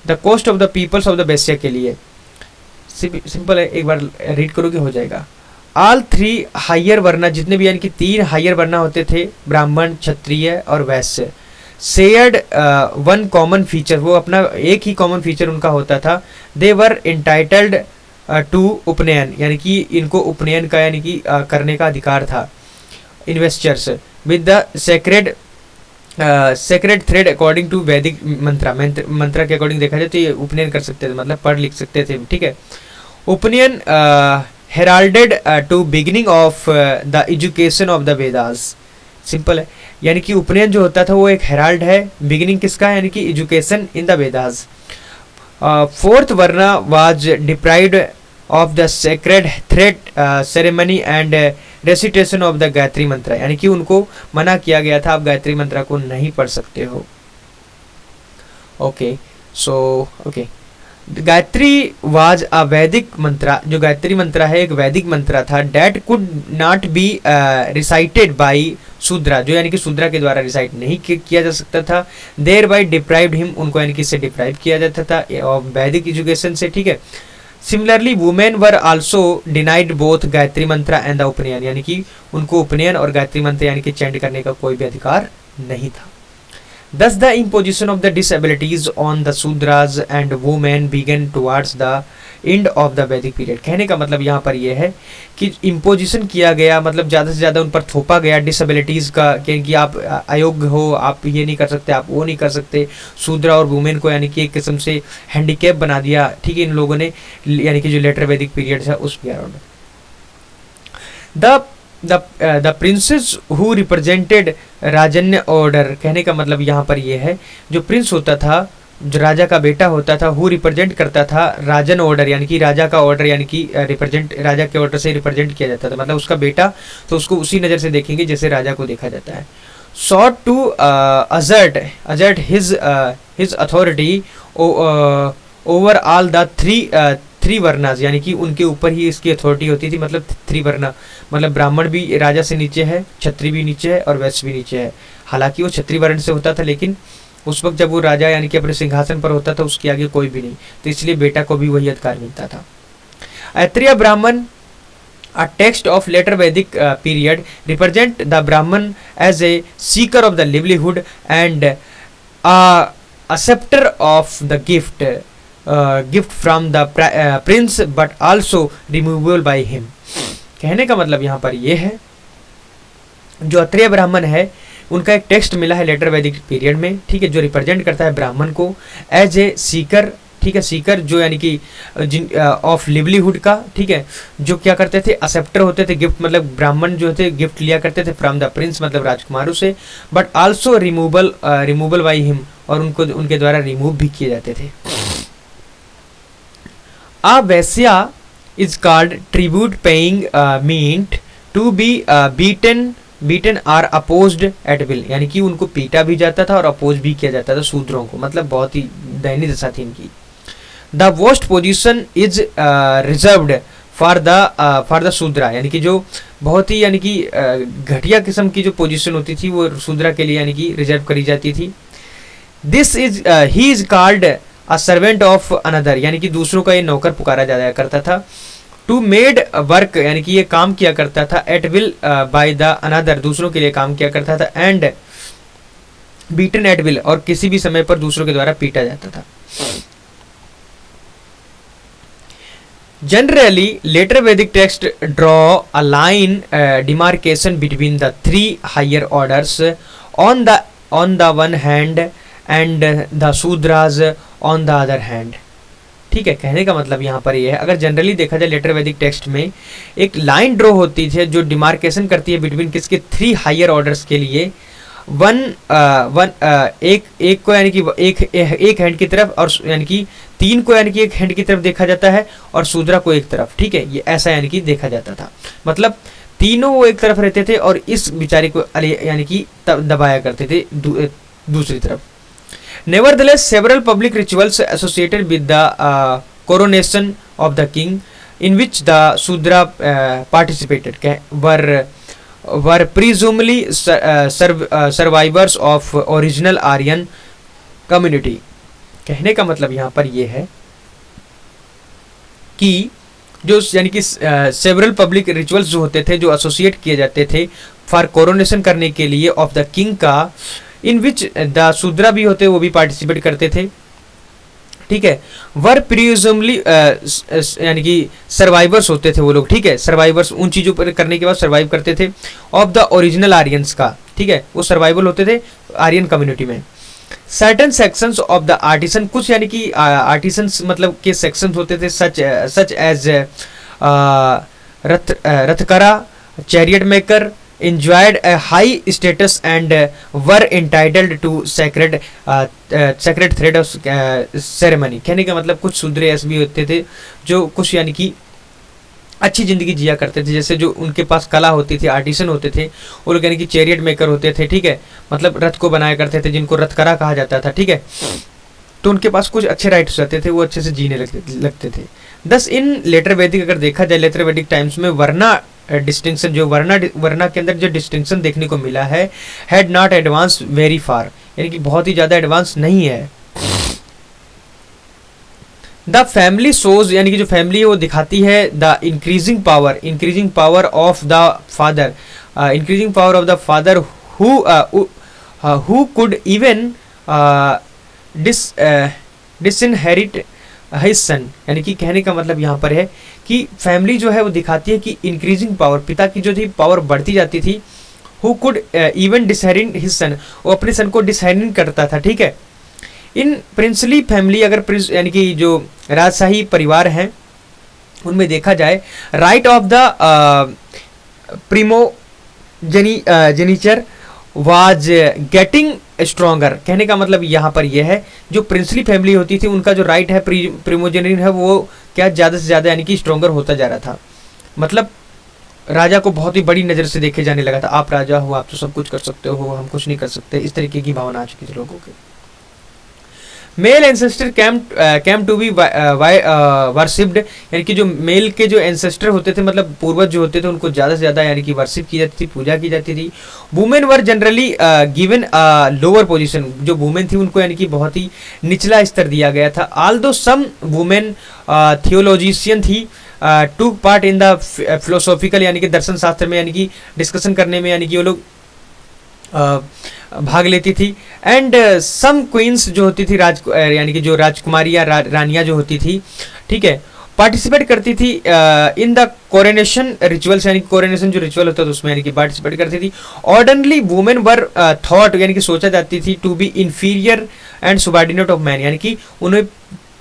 A: the cost of the peoples of the Vaishya के लिए, सिंपल है, एक बार रीड करोगे हो जाएगा। ऑल थ्री हायर वर्ना, जितने भी यानी कि 3 हायर वर्ना होते थे, ब्राह्मण, क्षत्रिय और वैश्य, शेयर्ड वन कॉमन फीचर, वो अपना एक ही कॉमन फीचर उनका होता था, दे वर इंटाइटल्ड टू उपनयन, यानी कि इनको उपनयन का यानी कि करने का अधिकार था, investors with the sacred thread according to Vedic mantra के अकॉर्डिंग देखा जाए तो ये उपनयन कर सकते थे, मतलब पढ़ लिख सकते थे, ठीक है। Upanayana heralded to beginning of the education of the Vedas, simple है, यानी कि उपनयन जो होता था वो एक हेराल्ड है, बिगिनिंग किसका है, यानी कि education in the Vedas. Fourth varna was deprived of the sacred thread ceremony and recitation of the Gayatri mantra, यानी कि उनको मना किया गया था, आप गायत्री मंत्र को नहीं पढ़ सकते हो। Okay, so okay, Gayatri was a वैदिक मंत्र, जो गायत्री मंत्र है एक वैदिक मंत्र था, that could not be recited by Shudra, जो यानी कि शूद्रा के द्वारा रिसाइट नहीं किया जा सकता था, देयर बाई डिप्राइव्ड हिम, उनको यानी कि इससे डिप्राइव किया जाता था वैदिक एजुकेशन से, ठीक है। Similarly women were also denied both Gayatri मंत्र एंड द उपनयन, यानी कि उनको उपनयन और गायत्री मंत्र यानी कि चैंट करने का कोई भी अधिकार नहीं था। Thus the imposition of the disabilities on the Sudras and women began towards the end of the Vedic period। कहने का मतलब यहाँ पर यह है कि इम्पोजिशन किया गया, मतलब ज़्यादा से ज़्यादा उन पर थोपा गया डिसेबिलिटीज़ का, कि आप अयोग्य हो, आप ये नहीं कर सकते, आप वो नहीं कर सकते, शूद्रा और वुमेन को यानी कि एक किस्म से हैंडीकैप बना दिया, ठीक है, इन लोगों ने, यानी कि जो लेटर वैदिक पीरियड था उस around. The princes who represented rajanya order, कहने का मतलब यहाँ पर यह है जो प्रिंस होता था, जो राजा का बेटा होता था, हु रिप्रेजेंट करता था राजन ऑर्डर, यानी कि राजा का ऑर्डर, यानी कि रिप्रेजेंट राजा के ऑर्डर से रिप्रेजेंट किया जाता था, मतलब उसका बेटा, तो उसको उसी नज़र से देखेंगे जैसे राजा को देखा जाता है। Sought to assert his authority over all the three varnas, यानी कि उनके ऊपर ही इसकी अथॉरिटी होती थी, मतलब 3 वर्णा, मतलब ब्राह्मण भी राजा से नीचे है, क्षत्रिय भी नीचे है और वैश्य भी नीचे है। हालांकि वो क्षत्रिय वर्ण से होता था, लेकिन उस वक्त जब वो राजा यानी कि अपने सिंहासन पर होता था उसके आगे कोई भी नहीं, तो इसलिए बेटा को भी वही अधिकार मिलता था। ऐत्रेय ब्राह्मण, a text of later Vedic period, represent the Brahman as a seeker of the livelihood and a acceptor of the gift from the prince, but also removable by him। कहने का मतलब यहाँ पर ये है, जो अत्रेय ब्राह्मण है उनका एक टेक्स्ट मिला है लेटर वैदिक पीरियड में, ठीक है, जो रिप्रेजेंट करता है ब्राह्मण को एज ए सीकर ठीक है, सीकर जो यानी कि जिन ऑफ लिवलीहुड का, ठीक है, जो क्या करते थे, एक्सेप्टर होते थे, गिफ्ट मतलब ब्राह्मण जो थे गिफ्ट लिया करते थे फ्रॉम द प्रिंस मतलब राजकुमारों से, but also removal by him, और उनको उनके द्वारा रिमूव भी किए जाते थे। A वैश्या is called tribute paying meant to be beaten or opposed at will, यानी कि उनको पीटा भी जाता था और अपोज भी किया जाता था शूद्रों को, मतलब बहुत ही दयनीय दशा थी इनकी। The worst position is reserved for the Shudra, यानी कि जो बहुत ही यानी कि घटिया किस्म की जो पोजीशन होती थी वो शूद्रा के लिए यानी कि रिजर्व करी जाती थी। This is he is called a servant of another, यानी कि दूसरों का ये नौकर पुकारा जाया करता था। टू मेड वर्क, यानी कि ये काम किया करता था at will by the another, दूसरों के लिए काम किया करता था। एंड बीटन एट विल, और किसी भी समय पर दूसरों के द्वारा पीटा जाता था। Generally, later Vedic text draw a line demarcation between the three higher orders on the one hand and the Sudras on the other hand। ठीक है, कहने का मतलब यहाँ पर ये है, अगर जनरली देखा जाए लेटर वैदिक टेक्स्ट में एक लाइन ड्रॉ होती है जो डिमार्केशन करती है बिटवीन किसके, थ्री हायर ऑर्डर्स के लिए। एक को यानी कि एक हैंड की तरफ, और यानी कि तीन को यानी कि एक हैंड की तरफ देखा जाता है और शूद्रा को एक तरफ। ठीक है, ये ऐसा यानी कि देखा जाता था, मतलब तीनों वो एक तरफ रहते थे और इस बेचारे को यानी कि दबाया करते थे दूसरी तरफ। Nevertheless, several public rituals associated with the coronation of the king, in which the Sudra participated, were presumably survivors of original Aryan community। कहने का मतलब यहाँ पर ये है कि जो यानी कि सेवरल पब्लिक रिचुअल्स जो होते थे, जो एसोसिएट किए जाते थे फॉर कोरोनेशन करने के लिए ऑफ द किंग का, इन विच द शूद्रा भी होते, वो भी पार्टिसिपेट करते थे। ठीक है, वर प्रिज्यूमली यानी कि सर्वाइवर्स होते थे वो लोग। ठीक है, सर्वाइवर्स उन चीज़ों पर करने के बाद सर्वाइव करते थे ऑफ द ओरिजिनल आर्यंस का। ठीक है, वो सर्वाइवल होते थे आर्यन कम्युनिटी में। Certain sections of the artisan, कुछ यानी कि आर्टिसंस मतलब के सेक्शंस होते थे, such as rathakara, chariot maker, enjoyed a high status and were entitled to sacred thread of ceremony। कहने का मतलब कुछ शूद्र ऐसे भी होते थे जो कुछ यानी कि अच्छी जिंदगी जिया करते थे, जैसे जो उनके पास कला होती थी, आर्टिसन होते थे वो लोग, यानी कि चैरियट मेकर होते थे। ठीक है, मतलब रथ को बनाया करते थे जिनको रथकरा कहा जाता था। ठीक है, तो उनके पास कुछ अच्छे राइट्स रहते थे, वो अच्छे से जीने लगते थे। दस इन लेटर वैदिक, अगर देखा जाए लेटर वैदिक टाइम्स में, वर्ना डिस्टिंक्शन, जो वर्ना के अंदर जो डिस्टिंक्शन देखने को मिला है, had not advance very far, यानी कि बहुत ही ज़्यादा एडवांस नहीं है। द फैमिली शोज, यानी कि जो फैमिली है वो दिखाती है the increasing power of the father, increasing power of the father who could even disinherit his son, यानी कि कहने का मतलब यहाँ पर है कि फैमिली जो है वो दिखाती है कि इंक्रीजिंग पावर, पिता की जो थी पावर बढ़ती जाती थी। Who could even disinherit his son, वो अपने सन को डिसहेरिट करता था। ठीक है, इन प्रिंसली फैमिली, अगर यानी कि जो राजशाही परिवार हैं उनमें देखा जाए, right of the primogeniture was getting stronger. कहने का मतलब यहाँ पर यह है, जो प्रिंसली फैमिली होती थी उनका जो राइट है प्रिमोजेनिट है वो क्या ज़्यादा से ज़्यादा यानी कि स्ट्रॉन्गर होता जा रहा था। मतलब राजा को बहुत ही बड़ी नज़र से देखे जाने लगा था, आप राजा हो, आप तो सब कुछ कर सकते हो, हम कुछ नहीं कर सकते, इस तरीके की भावना आ चुकी थी लोगों के। Male ancestor came to be worshipped, यानी कि जो मेल के जो एंसेस्टर होते थे, मतलब पूर्वज जो होते थे, उनको ज़्यादा से ज़्यादा यानी कि वर्शिप की जाती थी, पूजा की जाती थी। Women were generally given lower position, जो वुमेन थी उनको यानी कि बहुत ही निचला स्तर दिया गया था। आल्दो सम वुमेन थियोलॉजिशियन थी, to part in the philosophical, यानी कि दर्शन शास्त्र में यानी कि डिस्कशन करने में यानी कि वो लोग भाग लेती थी। एंड सम क्वींस जो होती थी यानी कि जो राजकुमारियाँ रानियाँ जो होती थी, ठीक है, पार्टिसिपेट करती थी इन द कोरोनेशन रिचुअल्स, यानी कोरोनेशन जो रिचुअल होता था उसमें यानी कि पार्टिसिपेट करती थी। ऑर्डनली वुमेन वर थॉट, यानी कि सोचा जाती थी to be inferior and subordinate of man, यानी कि उन्हें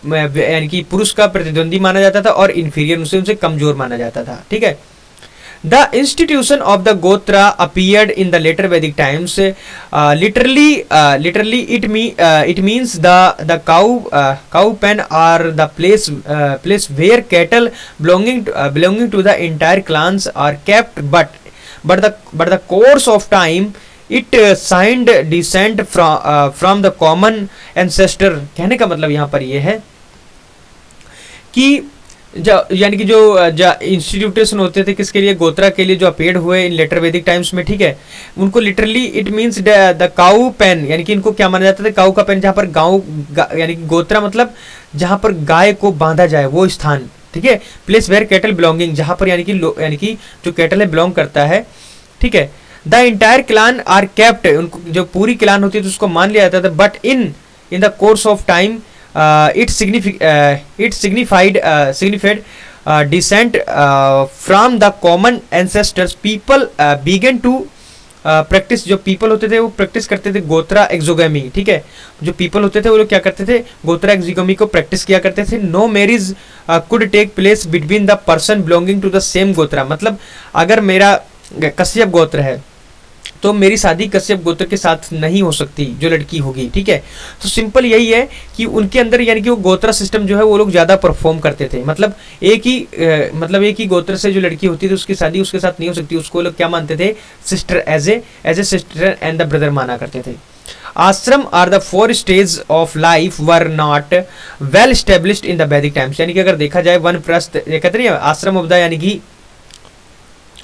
A: यानी कि पुरुष का प्रतिद्वंदी माना जाता था और इन्फीरियर उनसे कमजोर माना जाता था। ठीक है। The institution of the Gotra appeared in the later Vedic times. Literally, it means the cow pen or the place where cattle belonging to the entire clans are kept. But the course of time, it signed descent from the common ancestor। कहने का मतलब यहाँ पर ये है कि यानी कि जो इंस्टीट्यूशन होते थे किसके लिए, गोत्रा के लिए, जो अपेड हुए इन लेटर वैदिक टाइम्स में। ठीक है। उनको literally it means the cow pen, यानी कि इनको क्या माना जाता था, काउ का पेन, जहाँ पर गाँव यानी कि गोत्रा मतलब जहाँ पर गाय को बांधा जाए वो स्थान। ठीक है। प्लेस वेयर कैटल बिलोंगिंग, जहाँ पर यानी कि जो कैटल है बिलोंग करता है। ठीक है। The entire clan are kept, उनको जो पूरी क्लान होती है उसको मान लिया जाता था। But in the course of time it signified descent from the common ancestors। People began to practice, जो people होते थे वो प्रैक्टिस करते थे गोत्रा एक्सोगेमी। ठीक है। जो people होते थे वो लोग क्या करते थे, गोत्रा एक्सोगेमी को प्रैक्टिस किया करते थे। No marriage could take place between the person belonging to the same गोत्रा, मतलब अगर मेरा कश्यप गोत्र है तो मेरी शादी कश्यप गोत्र के साथ नहीं हो सकती जो लड़की होगी। ठीक है। तो सिंपल यही है कि उनके अंदर यानी कि वो गोत्रा सिस्टम जो है वो लोग ज़्यादा परफॉर्म करते थे। मतलब एक ही गोत्र से जो लड़की होती थी उसकी शादी उसके साथ नहीं हो सकती, उसको लोग क्या मानते थे, sister, as a sister and the brother माना करते थे। Ashram are the 4 stage of life were not well established in the Vedic times. यानी कि अगर देखा जाए वानप्रस्थ, कहते नहीं आश्रम ऑफ द, यानी कि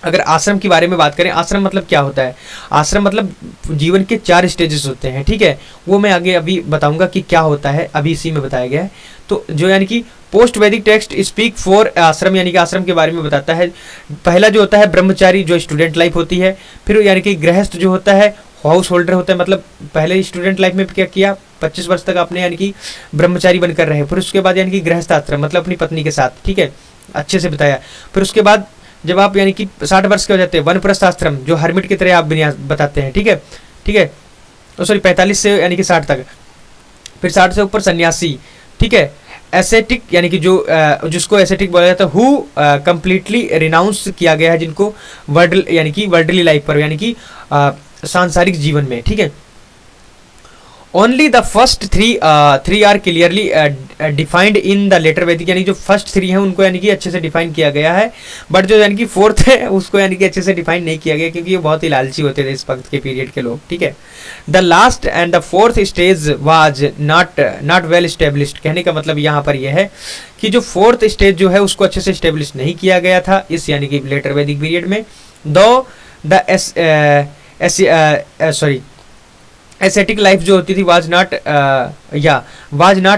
A: अगर आश्रम के बारे में बात करें, आश्रम मतलब क्या होता है, आश्रम मतलब जीवन के 4 स्टेजेस होते हैं। ठीक है। वो मैं आगे अभी बताऊंगा कि क्या होता है, अभी इसी में बताया गया है। तो जो यानी कि पोस्ट वैदिक टेक्स्ट स्पीक फॉर आश्रम, यानी कि आश्रम के बारे में बताता है। पहला जो होता है ब्रह्मचारी, जो स्टूडेंट लाइफ होती है। फिर यानी कि गृहस्थ जो होता है, हाउस होल्डर होता है, मतलब पहले स्टूडेंट लाइफ में क्या किया, 25 वर्ष तक आपने यानी कि ब्रह्मचारी बनकर रहे। फिर उसके बाद यानी कि गृहस्थ आश्रम, मतलब अपनी पत्नी के साथ। ठीक है। अच्छे से बताया। फिर उसके बाद जब आप यानी कि 60 वर्ष के हो जाते हैं, वनप्रस्थ आश्रम, जो हर्मिट की तरह आप बताते हैं। ठीक है। ठीक है। तो सॉरी 45 से यानी कि 60 तक। फिर 60 से ऊपर सन्यासी। ठीक है। एसेटिक, यानी कि जिसको एसेटिक बोला जाता है, हु कंप्लीटली रिनाउंस किया गया है, जिनको वर्ल्ड यानी कि वर्ल्डली लाइफ पर, यानी कि सांसारिक जीवन में। ठीक है। Only the first three are clearly defined in the later Vedic, यानी जो फर्स्ट 3 हैं उनको यानी कि अच्छे से डिफाइन किया गया है। बट जो यानी कि 4th है उसको यानी कि अच्छे से डिफाइन नहीं किया गया, क्योंकि ये बहुत ही लालची होते थे इस वक्त के पीरियड के लोग। ठीक है। The last and the 4th stage was not well established. कहने का मतलब यहाँ पर यह है कि जो 4th स्टेज जो है उसको अच्छे से स्टेब्लिश नहीं किया गया था इस यानी कि लेटर वैदिक पीरियड में। दो द एसेटिक लाइफ जो होती थी वाज नॉट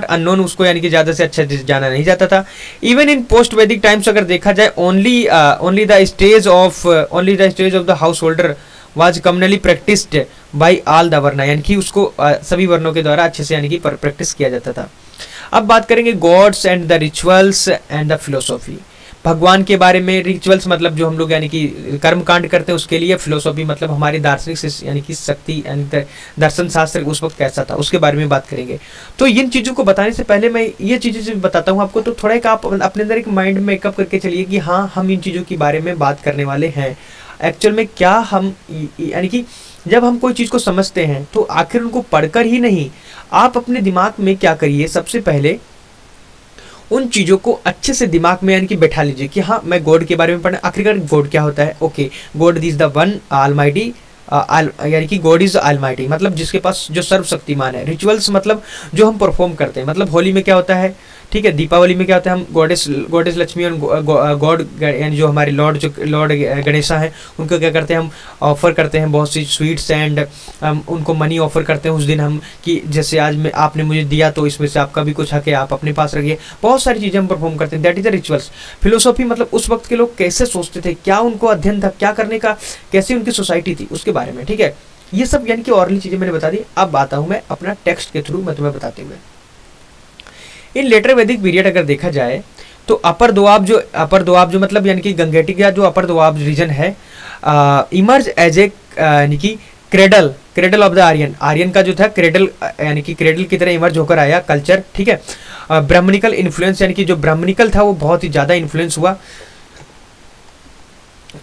A: अननोन, उसको यानी कि ज़्यादा से अच्छा जाना नहीं जाता था। Even in post Vedic times अगर देखा जाए, only the stage of the householder was commonly practised by all the varna, यानी कि उसको सभी वर्णों के द्वारा अच्छे से यानी कि प्रैक्टिस किया जाता था। अब बात करेंगे gods and the rituals and the philosophy. भगवान के बारे में, रिचुअल्स मतलब जो हम लोग यानी कि कर्म कांड करते हैं उसके लिए, फिलोसॉफी मतलब हमारी दार्शनिक यानी कि शक्ति यानी दर्शन शास्त्र उस वक्त कैसा था उसके बारे में बात करेंगे। तो इन चीज़ों को बताने से पहले मैं ये चीज़ें बताता हूँ आपको, तो थोड़ा एक आप अपने अंदर एक माइंड मेकअप करके चलिए कि हाँ हम इन चीज़ों के बारे में बात करने वाले हैं। एक्चुअल में क्या हम यानी कि जब हम कोई चीज़ को समझते हैं तो आखिर उनको पढ़कर ही नहीं, आप अपने दिमाग में क्या करिए, सबसे पहले उन चीज़ों को अच्छे से दिमाग में यानी कि बैठा लीजिए कि हाँ मैं गॉड के बारे में पढ़ना। आखिरकार गॉड क्या होता है, okay God is the one almighty, यानी कि गॉड इज ऑलमाइटी मतलब जिसके पास जो सर्वशक्तिमान है। रिचुअल्स मतलब जो हम परफॉर्म करते हैं, मतलब होली में क्या होता है, ठीक है, दीपावली में क्या होता है, हम गॉडेस लक्ष्मी और गॉड यानी जो हमारे लॉर्ड गणेशा हैं उनको क्या करते हैं, हम ऑफर करते हैं बहुत सी स्वीट्स एंड उनको मनी ऑफर करते हैं उस दिन हम, कि जैसे आज में आपने मुझे दिया तो इसमें से आपका भी कुछ हक है, आप अपने पास रखिए। बहुत सारी चीज़ें हम परफॉर्म करते हैं, that is the rituals. Philosophy मतलब उस वक्त के लोग कैसे सोचते थे, क्या उनको अध्ययन था, क्या करने का, कैसी उनकी सोसाइटी थी उसके बारे में। ठीक है, ये सब यानी कि औरली चीज़ें मैंने बता दी। अब आता हूँ मैं अपना टेक्स्ट के थ्रू, मैं तुम्हें बताते हुए इन लेटर वैदिक पीरियड अगर देखा जाए तो अपर दोआब जो मतलब यानी कि गंगेटिक या जो अपर दोआब रीजन है इमर्ज एज ए यानी कि क्रेडल ऑफ द आर्यन का जो था क्रेडल यानी कि क्रेडल की तरह इमर्ज होकर आया कल्चर। ठीक है, ब्राह्मणिकल इन्फ्लुएंस, यानी कि जो ब्राह्मणिकल था वो बहुत ही ज़्यादा इन्फ्लुएंस हुआ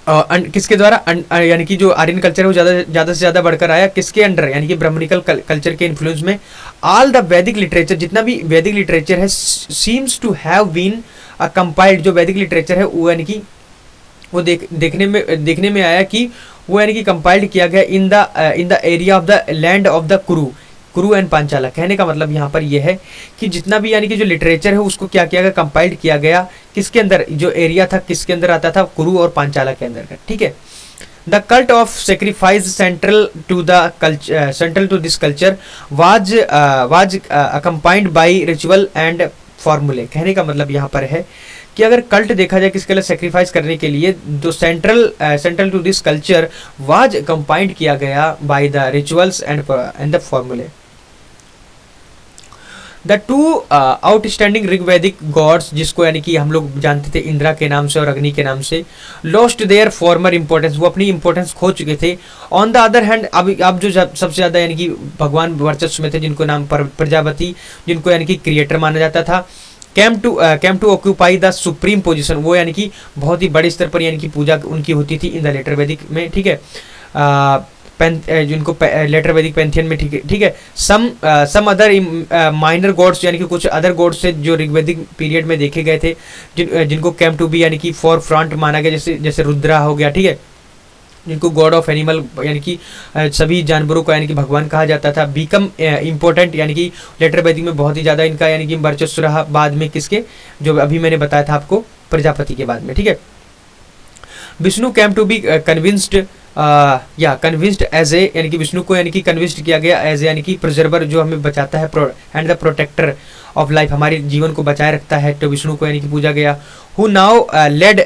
A: किसके द्वारा, यानी कि जो आर्यन कल्चर है वो ज़्यादा से ज़्यादा बढ़कर आया किसके अंडर, यानी कि ब्राह्मणिकल कल्चर के इन्फ्लुएंस में। ऑल द वैदिक लिटरेचर, जितना भी वैदिक लिटरेचर है, seems to have been compiled, जो वैदिक लिटरेचर है वो यानी कि वो देखने में आया कि वो यानी कि कंपाइल्ड किया गया in the area of the land of the कुरु एंड पांचाला। कहने का मतलब यहाँ पर यह है कि जितना भी यानी कि जो लिटरेचर है उसको क्या किया गया, कंपाइल्ड किया गया किसके अंदर, जो एरिया था किसके अंदर आता था, कुरु और पांचाला के अंदर का, ठीक है। The cult of sacrifice central to this culture was accompanied by ritual and formulae. कहने का मतलब यहाँ पर है कि अगर कल्ट देखा जाए किसके लिए, सेक्रीफाइस करने के लिए, जो central to this culture was compiled किया गया by the rituals and the formulae. The two outstanding Rigvedic gods, जिसको यानी कि हम लोग जानते थे इंद्रा के नाम से और अग्नि के नाम से, लॉस्ट देयर फॉर्मर इंपॉर्टेंस, वो अपनी इंपॉर्टेंस खो चुके थे। ऑन द अदर हैंड अब जो सबसे ज़्यादा यानी कि भगवान वर्चस्व में थे, जिनको नाम प्रजापति, जिनको यानी कि क्रिएटर माना जाता था, came to occupy the supreme position, वो यानी कि बहुत ही बड़े स्तर पर यानी कि पूजा उनकी होती थी इन द लेटर वैदिक में, ठीक है, जिनको लेटर वैदिक पैंथियन में, ठीक है। सम अदर माइनर गॉड्स, यानी कि कुछ अदर गॉड्स से जो ऋग्वैदिक पीरियड में देखे गए थे, जिनको कैम टू बी यानी कि फॉर फ्रंट माना गया, जैसे रुद्रा हो गया, ठीक है, जिनको गॉड ऑफ एनिमल, यानी कि सभी जानवरों का यानी कि भगवान कहा जाता था। बीकम इम्पोर्टेंट, यानी कि लेटर वैदिक में बहुत ही ज़्यादा इनका यानी कि वर्चस्व रहा, बाद में किसके, जो अभी मैंने बताया था आपको, प्रजापति के बाद में, ठीक है। Vishnu came to be convinced convinced as a, यानी कि विष्णु को यानी कि कन्विंस्ड किया गया एज ए, यानी कि प्रिजर्वर, जो हमें बचाता है, and the protector of life, हमारे जीवन को बचाए रखता है, तो विष्णु को यानी कि पूजा गया। Who now led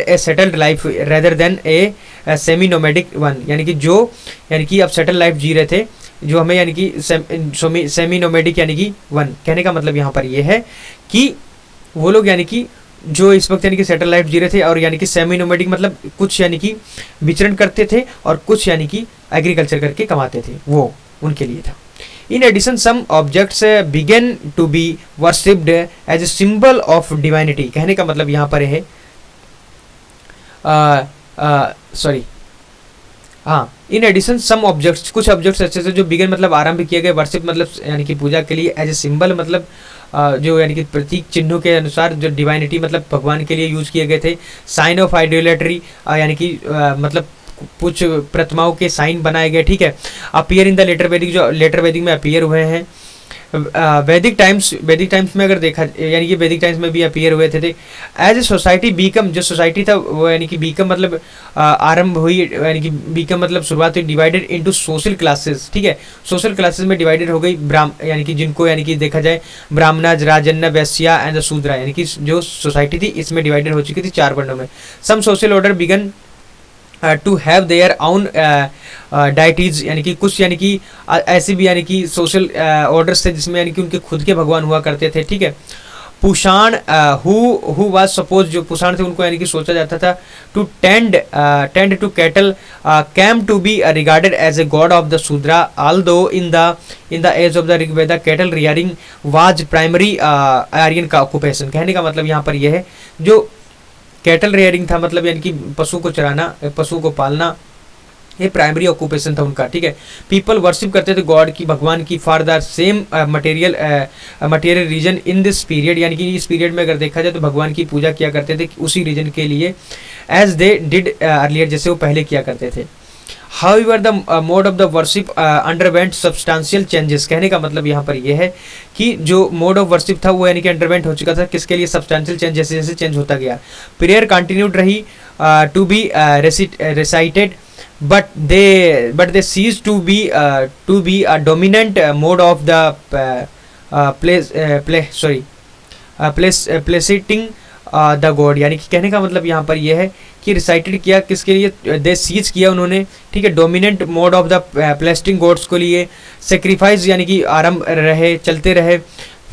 A: a settled life rather than a semi nomadic one, यानी कि जो यानी कि अब सेटल लाइफ जी रहे थे, जो हमें यानी कि सेमी नोमैडिक यानी कि वन। कहने का मतलब यहाँ पर यह है कि वो लोग यानी कि जो इस वक्त यानी कि सेटल लाइफ जी रहे थे, और यानी कि सेमी नोमैडिक मतलब कुछ यानी कि विचरण करते थे और कुछ यानी कि एग्रीकल्चर करके कमाते थे, वो उनके लिए था। In addition, some objects began to be worshipped as a symbol of divinity. कहने का मतलब यहाँ पर है इन एडिशन सम ऑब्जेक्ट्स, कुछ ऑब्जेक्ट्स ऐसे थे जो बिगन मतलब आरंभ किए गए, वर्शिप मतलब यानी कि पूजा के लिए, एज ए सिंबल मतलब जो यानी कि प्रतीक चिन्हों के अनुसार, जो डिवाइनिटी मतलब भगवान के लिए यूज किए गए थे। साइन ऑफ आइडोलेट्री, यानी कि मतलब कुछ प्रतिमाओं के साइन बनाए गए, ठीक है। अपीयर इन द लेटर वैदिक, जो लेटर वैदिक में अपीयर हुए हैं। वैदिक टाइम्स में अगर देखा, यानी कि वैदिक टाइम्स में भी अपीयर हुए थे। एज ए सोसाइटी बीकम, जो सोसाइटी था वो यानी कि बीकम मतलब आरंभ हुई, यानी कि बीकम मतलब शुरुआत हुई, डिवाइडेड इनटू सोशल क्लासेस, ठीक है। सोशल क्लासेस में डिवाइडेड हो गई, यानी कि जिनको यानी कि देखा जाए ब्राह्मणाज, राजन्य, वैश्या एंड शूद्रा, यानी कि जो सोसाइटी थी इसमें डिवाइडेड हो चुकी थी 4 वर्णों में। Some social orders began to have their own deities, यानी कि कुछ यानी कि ऐसे भी यानी कि सोशल ऑर्डर्स थे जिसमें यानी कि उनके खुद के भगवान हुआ करते थे, ठीक है। पुषाण हु वाज सपोज, जो पुषाण थे उनको यानी कि सोचा जाता था to tend to cattle, came to be regarded as a god of the Shudra, although in the age of the Rigveda cattle rearing was primary Aryan का ऑक्यूपेशन। कहने का मतलब यहाँ पर यह है, जो कैटल रेयरिंग था मतलब यानी कि पशु को चराना, पशु को पालना, ये प्राइमरी ऑक्यूपेशन था उनका, ठीक है। पीपल वर्शिप करते थे गॉड की, भगवान की, for the same material reason in this period, यानी कि इस पीरियड में अगर देखा जाए तो भगवान की पूजा किया करते थे उसी रीजन के लिए, एज दे डिड अर्लियर, जैसे वो पहले किया करते थे। However, the mode of the worship underwent substantial changes। कहने का मतलब यहाँ पर यह है कि जो मोड ऑफ वर्शिप था वो यानी कि अंडरवेंट हो चुका था, किसके लिए, सब्सटेंशियल चेंज, जैसे जैसे चेंज होता गया। प्रेयर कंटिन्यूड रही to be recited, but they ceased to be a dominant mode of the placating the god, यानी कि कहने का मतलब यहाँ पर यह है कि रिसाइटेड किया किसके लिए, दे सीज किया उन्होंने, ठीक है, dominant mode of the placating gods को लिए। सेक्रीफाइस यानी कि आरंभ रहे, चलते रहे,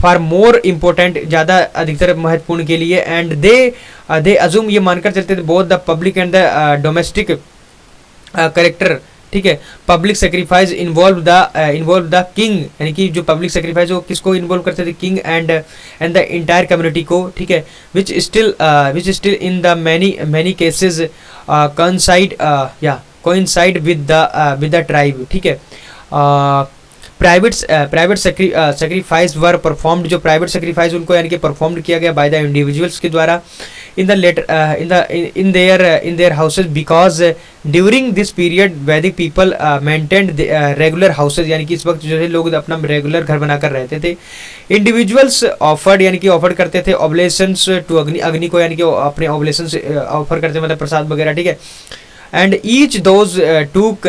A: फॉर मोर इम्पोर्टेंट, ज़्यादा अधिकतर महत्वपूर्ण के लिए। एंड दे अजूम, ये मानकर चलते थे, both the public and the domestic character ठीक है। Public sacrifice involve the king, यानी कि जो पब्लिक सेक्रीफाइस वो किसको इन्वॉल्व करते थे, king and the entire community को, ठीक है। Which still in the many cases coincide with the tribe, ठीक है। प्राइवेट सेक्रीफाइस वर परफॉर्म्ड, जो प्राइवेट सेक्रीफाइस उनको यानी कि परफॉर्म्ड किया गया बाय द इंडिविजुअल्स के द्वारा in their houses, because during this period वैदिक पीपल मेंटेन्ड रेगुलर हाउसेज, यानी कि इस वक्त जो है लोग अपना रेगुलर घर बनाकर रहते थे। इंडिविजुअल्स ऑफर्ड, यानी कि ऑफर करते थे ऑब्लेशंस टू अग्नि को, यानी कि अपने ऑब्लेशंस ऑफर करते मतलब प्रसाद वगैरह, ठीक है। And each those took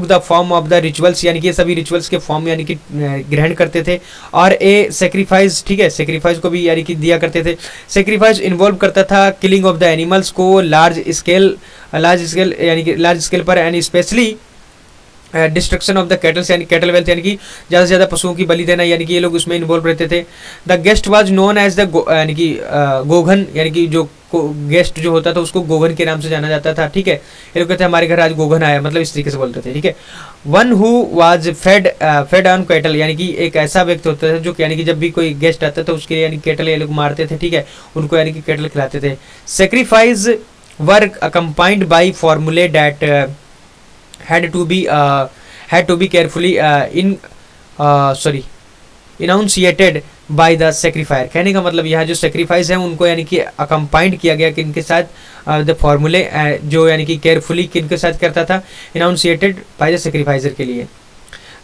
A: the form of the rituals, यानी कि ये सभी रिचुअल्स के फॉर्म यानी कि ग्रहण करते थे। और ए सेक्रीफाइस, ठीक है, सेक्रीफाइस को भी यानी कि दिया करते थे। सेक्रीफाइस इन्वॉल्व करता था किलिंग ऑफ द एनिमल्स को लार्ज स्केल यानी कि लार्ज स्केल पर, and specially destruction of the kettles, यानी कैटल वेल्थ, यानी कि ज़्यादा से ज़्यादा पशुओं की बलि देना, यानी कि ये लोग उसमें इन्वॉल्व रहते थे। The guest was known as the यानी कि गोघन, यानी कि जो गेस्ट जो होता था उसको गोघन के नाम से जाना जाता था, ठीक है। ये लोग कहते हैं हमारे घर आज गोघन आया, मतलब इस तरीके से बोलते थे, ठीक है। One who was fade on cattle, यानी कि एक ऐसा व्यक्ति होता था जो यानी कि जब भी कोई गेस्ट आता था उसके लिए यानी कैटल ये लोग मारते थे, ठीक है, उनको यानी कि कैटल खिलाते थे। सेक्रीफाइस वर अकम्पाइंड बाई फॉर्मूले that had to be carefully enunciated by the sacrifier। कहने का मतलब यह जो सेक्रीफाइस है उनको यानी कि अकम्पाइंड किया गया किनके साथ, द फॉर्मूले जो यानी कि केयरफुली किनके साथ करता था, इनाउंसिएटेड बाय द सेक्रीफाइजर के लिए।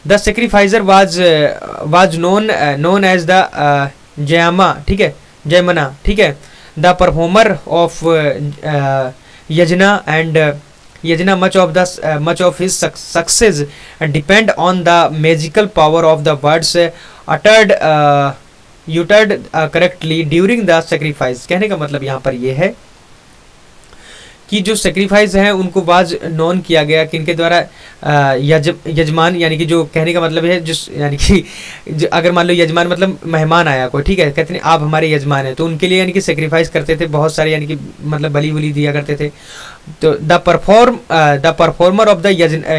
A: The sacrificer was known as the yajamana, ठीक है, जयमना, ठीक है। The performer of yajna much of his success depend on the magical power of the words uttered correctly during the sacrifice। कहने का मतलब यहाँ पर ये है कि जो सेक्रीफाइस है उनको वाज नॉन किया गया किनके द्वारा, यजमान, यानी कि जो कहने का मतलब है जिस यानी कि अगर मान लो यजमान मतलब मेहमान आया कोई, ठीक है, कहते हैं आप हमारे यजमान हैं, तो उनके लिए यानी कि सेक्रीफाइस करते थे बहुत सारे, यानी कि मतलब बलि वली दिया करते थे। तो द परफॉर्मर ऑफ द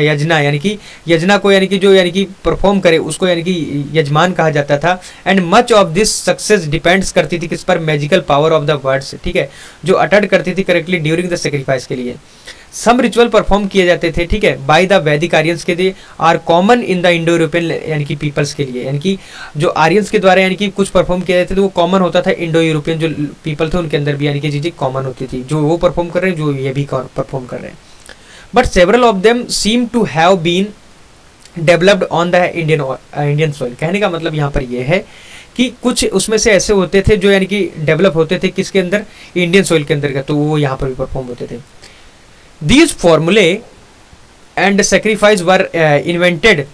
A: यजना, यानी कि यजना को यानी कि जो यानी कि परफॉर्म करे उसको यानी कि यजमान कहा जाता था। And much of this success depends करती थी किस पर, magical power of the words, ठीक है, जो अटर्ड करती थी करेक्टली ड्यूरिंग द सेक्रीफाइस के लिए। सम रिचुअल परफॉर्म किए जाते थे, ठीक है, बाय द वैदिक आर्यंस के लिए, are common in the Indo European यानी कि पीपल्स के लिए, यानी कि जो आर्यंस के द्वारा यानी कि कुछ परफॉर्म किए जाते थे वो कॉमन होता था। इंडो यूरोपियन जो पीपल थे उनके अंदर भी यानी कि चीज़ें कॉमन होती थी, जो वो परफॉर्म कर रहे हैं जो ये भी परफॉर्म कर रहे हैं। But several of them seem to have been developed on the Indian soil. कहने का मतलब यहाँ पर यह है कि कुछ उसमें से ऐसे होते थे जो यानी कि डेवलप होते थे किसके अंदर, इंडियन सॉइल के अंदर का, तो वो यहाँ पर भी परफॉर्म होते थे। These formulae and sacrifice were invented,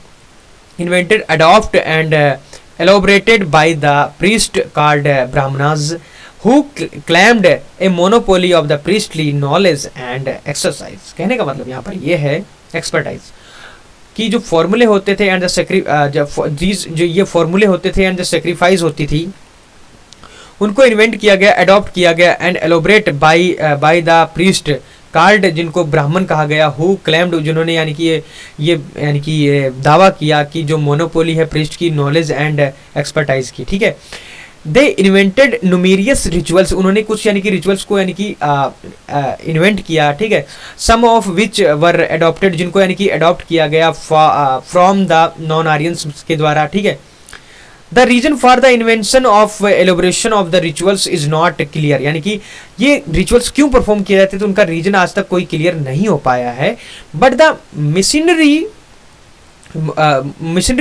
A: adopted and elaborated by the priest called Brahmanas, who claimed a monopoly of the priestly knowledge and exercise। कहने का मतलब यहाँ पर ये है एक्सपर्टाइज कि जो फॉर्मूले होते थे एंड जो ये फॉर्मूले होते थे एंड जो सेक्रीफाइस होती थी उनको इन्वेंट किया गया, अडॉप्ट किया गया and elaborate by the priest card, जिनको ब्राह्मण कहा गया, हु क्लेम्ड, जिन्होंने यानी कि ये यानी कि ये दावा किया कि जो मोनोपोली है प्रीस्ट की नॉलेज एंड एक्सपर्टाइज की, ठीक है। दे इन्वेंटेड न्यूमेरियस रिचुअल्स, उन्होंने कुछ यानी कि रिचुअल्स को यानी कि इन्वेंट किया, ठीक है। Some of which were adopted, जिनको यानी कि अडॉप्ट किया गया फ्रॉम द नॉन आर्यंस के द्वारा, ठीक है। The reason for the invention of elaboration of the rituals is not clear, यानी कि ये रिचुअल्स क्यों परफॉर्म किए जाते थे उनका रीजन आज तक कोई क्लियर नहीं हो पाया है। But the missionary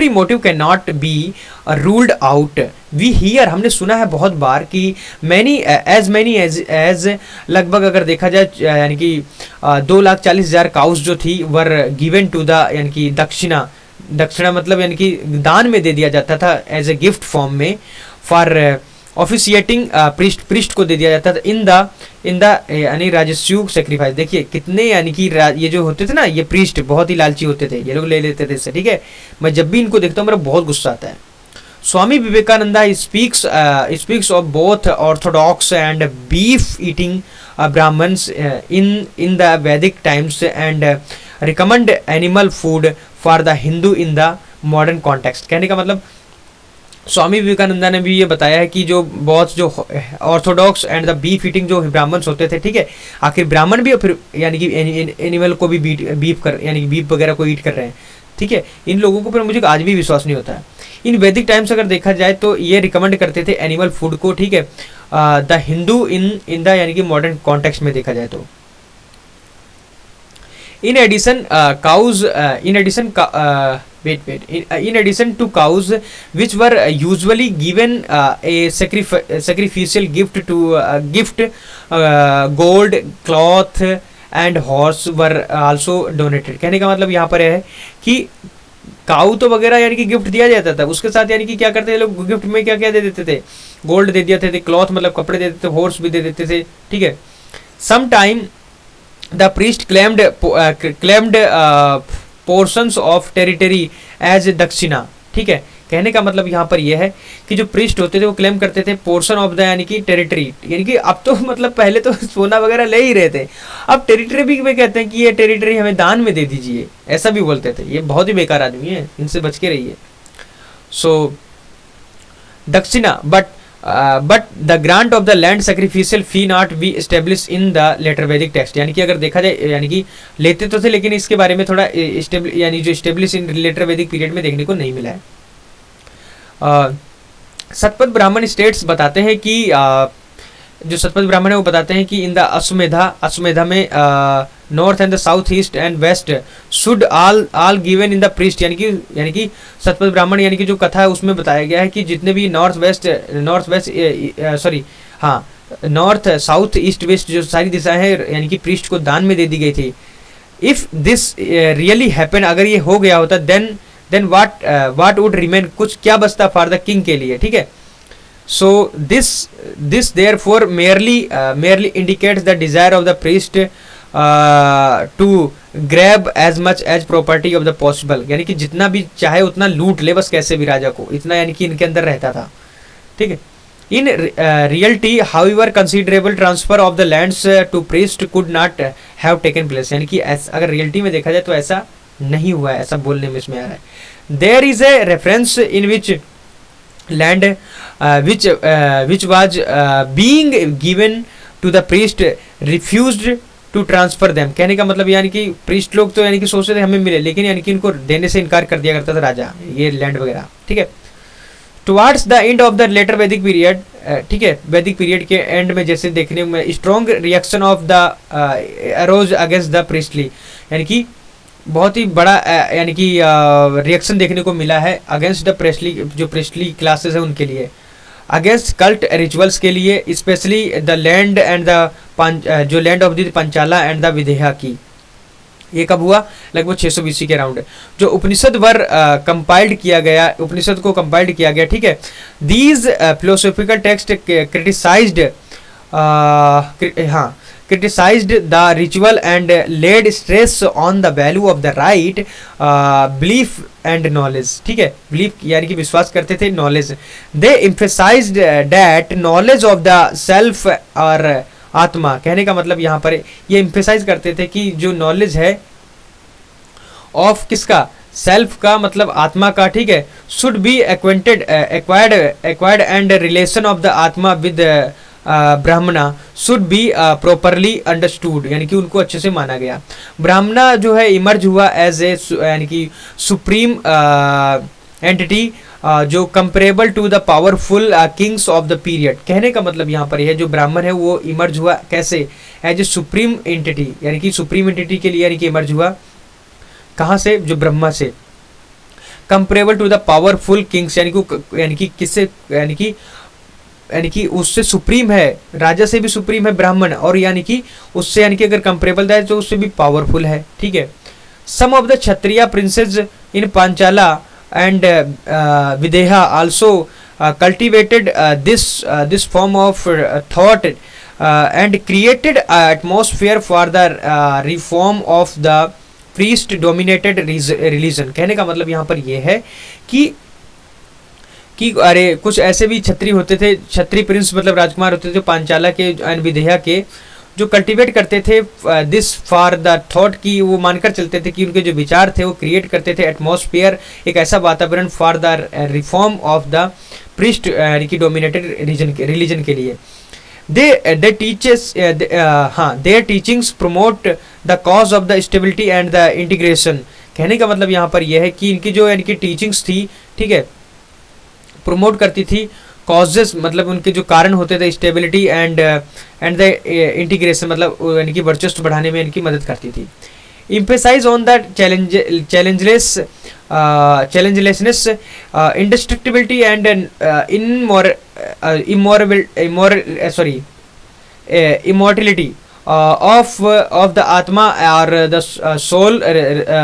A: motive can not be ruled out. We hear, हमने सुना है बहुत बार कि मैनी एज लगभग अगर देखा जाए यानी कि 2,40,000 काउस जो थी वर गिवन टू द यानी कि दक्षिणा मतलब यानी कि दान में दे दिया जाता था एज ए गिफ्ट फॉर्म में, फॉर ऑफिशिएटिंग प्रीस्ट को दे दिया जाता था इन द यानी राजस्व सेक्रीफाइस। देखिए कितने यानी कि ये जो होते थे ना, ये प्रीस्ट बहुत ही लालची होते थे, ये लोग ले लेते थे इससे, ठीक है। मैं जब भी इनको देखता हूँ मेरा बहुत गुस्सा आता है। Swami Vivekananda speaks of both orthodox and beef eating Brahmins in the Vedic times and recommend animal food for the Hindu in the modern context. कहने का मतलब स्वामी विवेकानंद ने भी ये बताया है कि जो बहुत जो Orthodox and the beef eating जो ब्राह्मण्स होते थे, ठीक है, आखिर ब्राह्मण भी फिर यानी कि एनिमल को भी बीफ यानी कि बीफ वगैरह को ईट कर रहे हैं, ठीक है। इन लोगों को फिर मुझे आज भी विश्वास नहीं होता है। इन वैदिक टाइम्स अगर देखा जाए तो ये रिकमेंड करते थे एनिमल फूड को, ठीक है, द हिंदू इन द यानी कि मॉडर्न कॉन्टेक्स्ट में देखा जाए तो। In addition to cows, which were usually given a sacrificial gift to gold, cloth and horse were also donated। कहने का मतलब यहाँ पर है कि काऊ तो वगैरह यानी कि गिफ्ट दिया जाता था, उसके साथ यानी कि क्या करते थे लोग गिफ्ट में क्या क्या दे देते थे, गोल्ड दे देते थे, क्लॉथ मतलब कपड़े दे देते थे, हॉर्स भी दे देते थे, ठीक है। Some time the priest claimed portions of territory as dakshina, ठीक है। कहने का मतलब यहाँ पर यह है कि जो प्रीस्ट होते थे वो क्लेम करते थे पोर्शन ऑफ द यानी कि टेरिटरी, यानी कि अब तो मतलब पहले तो सोना वगैरह ले ही रहे थे, अब टेरिटरी भी वे कहते हैं कि ये टेरिटरी हमें दान में दे दीजिए, ऐसा भी बोलते थे। ये बहुत ही बेकार आदमी है, इनसे बच के रहिए। So dakshina but the grant of the land sacrificial fee not be establish in the later Vedic text, यानी कि अगर देखा जाए यानी कि लेते तो थे लेकिन इसके बारे में थोड़ा यानी जो establish in later Vedic period में देखने को नहीं मिला है। शतपथ ब्राह्मण स्टेट्स बताते हैं कि जो शतपथ ब्राह्मण है वो बताते हैं कि इन द अश्वमेधा में north and the south east and west should all given in the priest, यानी कि शतपथ ब्राह्मण यानी कि जो कथा है उसमें बताया गया है कि जितने भी नॉर्थ साउथ ईस्ट वेस्ट जो सारी दिशाएं हैं यानी कि प्रीस्ट को दान में दे दी गई थी। इफ दिस रियली हैपन, अगर ये हो गया होता देन व्हाट वुड रिमेन, कुछ क्या बचता फॉर द किंग के लिए, ठीक है। So this therefore merely indicates the desire of the priest to grab as much as property of the possible, यानी कि जितना भी चाहे उतना लूट ले बस कैसे भी राजा को, इतना यानी कि इनके अंदर रहता था, ठीक है। In reality, however, considerable transfer of the lands to priest could not have taken place, यानी कि अगर रियलिटी में देखा जाए तो ऐसा नहीं हुआ है, ऐसा बोलने में इसमें आ रहा है। There is a reference in which land which was being given to the priest refused to transfer them, कहने का मतलब यानी कि प्रीस्ट लोग तो यानी कि सोचते थे हमें मिले, लेकिन यानी कि इनको देने से इनकार कर दिया करता था राजा ये लैंड वगैरह, ठीक है। Towards the end of the later Vedic period, ठीक है, वैदिक पीरियड के एंड में जैसे देखने में strong reaction of the arose against the priestly, यानी कि बहुत ही बड़ा यानी कि रिएक्शन देखने को मिला है अगेंस्ट द प्रेस्टली, जो प्रेस्टली क्लासेस है उनके लिए, अगेंस्ट कल्ट रिचुअल्स के लिए, specially the land and the जो land of the Panchala and the Videha की। ये कब हुआ? लगभग 600 BC के अराउंड, जो उपनिषद वर कंपाइल्ड किया गया, उपनिषद को कंपाइल्ड किया गया, ठीक है। These philosophical text criticized the ritual and laid stress on the value of the right belief and knowledge, ठीक है। belief यानी कि विश्वास करते थे, knowledge they emphasized that knowledge of the self और आत्मा, कहने का मतलब यहाँ पर ये emphasize करते थे कि जो knowledge है of किसका, सेल्फ का मतलब आत्मा का, ठीक है, should be acquired and relation of the आत्मा with ब्राह्मणा शुड बी प्रॉपरली अंडरस्टूड, यानी कि उनको अच्छे से माना गया। ब्राह्मणा जो है इमर्ज हुआ एज ए यानी कि सुप्रीम एंटिटी जो comparable to the powerful kings of the period, कहने का मतलब यहाँ पर यह जो ब्राह्मण है वो इमर्ज हुआ कैसे, एज ए सुप्रीम एंटिटी, यानी कि सुप्रीम एंटिटी के लिए यानी कि इमर्ज हुआ कहाँ से, जो ब्रह्मा से। Comparable to the powerful kings, यानी कि किससे, यानी कि उससे सुप्रीम है, राजा से भी सुप्रीम है ब्राह्मण, और यानी कि उससे यानी कि अगर कंपेरेबल है तो उससे भी पावरफुल है, ठीक है। Some of the Kshatriya princes in Panchala and Videha also cultivated this form of thought and created atmosphere for the reform of the priest dominated religion, कहने का मतलब यहाँ पर यह है कि अरे कुछ ऐसे भी क्षत्रिय होते थे, क्षत्रिय प्रिंस मतलब राजकुमार होते थे पांचाला के एंड विदेहा के, जो कल्टीवेट करते थे दिस फॉर द थॉट की वो मानकर चलते थे कि उनके जो विचार थे वो क्रिएट करते थे एटमॉस्फेयर, एक ऐसा वातावरण for the reform of the priest यानी कि डोमिनेटेड रिलीजन के लिए। They teaches their teachings promote the cause of the stability and the integration. कहने का मतलब यहाँ पर यह है कि इनकी जो यानी कि टीचिंग्स थी, ठीक है, प्रमोट करती थी कॉजेस मतलब उनके जो कारण होते थे, स्टेबिलिटी एंड द इंटीग्रेशन मतलब यानी कि वर्चस्व बढ़ाने में इनकी मदद करती थी। emphasize on the challengelessness, indestructibility and immortality of the atma or the soul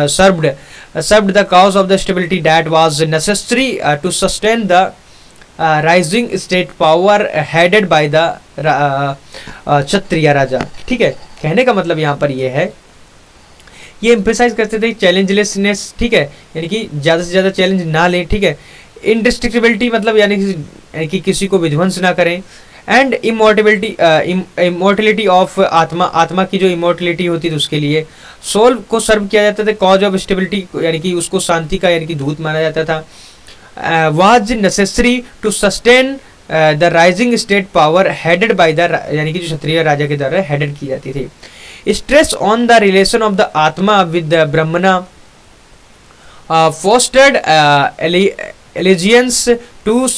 A: served the cause of the stability that was necessary to sustain the rising state power headed by the क्षत्रिय राजा। ठीक है, कहने का मतलब यहाँ पर ये है, ये एम्फेसाइज करते थे चैलेंजलेसनेस, ठीक है, यानी कि ज़्यादा से ज़्यादा चैलेंज ना लें, ठीक है, इंडिस्ट्रक्टिबिलिटी मतलब यानी कि किसी को विध्वंस ना करें, एंड इमोर्टिलिटी ऑफ आत्मा, आत्मा की जो इमोर्टिलिटी होती थी उसके लिए सोल को सर्व किया जाता था, कॉज ऑफ स्टेबिलिटी यानी कि उसको शांति का यानी कि दूत माना जाता था, was necessary to sustain the rising state power headed by the यानी कि जो क्षत्रिय राजा के द्वारा हेडेड की जाती थी। Stress on the relation of the Atma with the Brahmana fostered allegiance to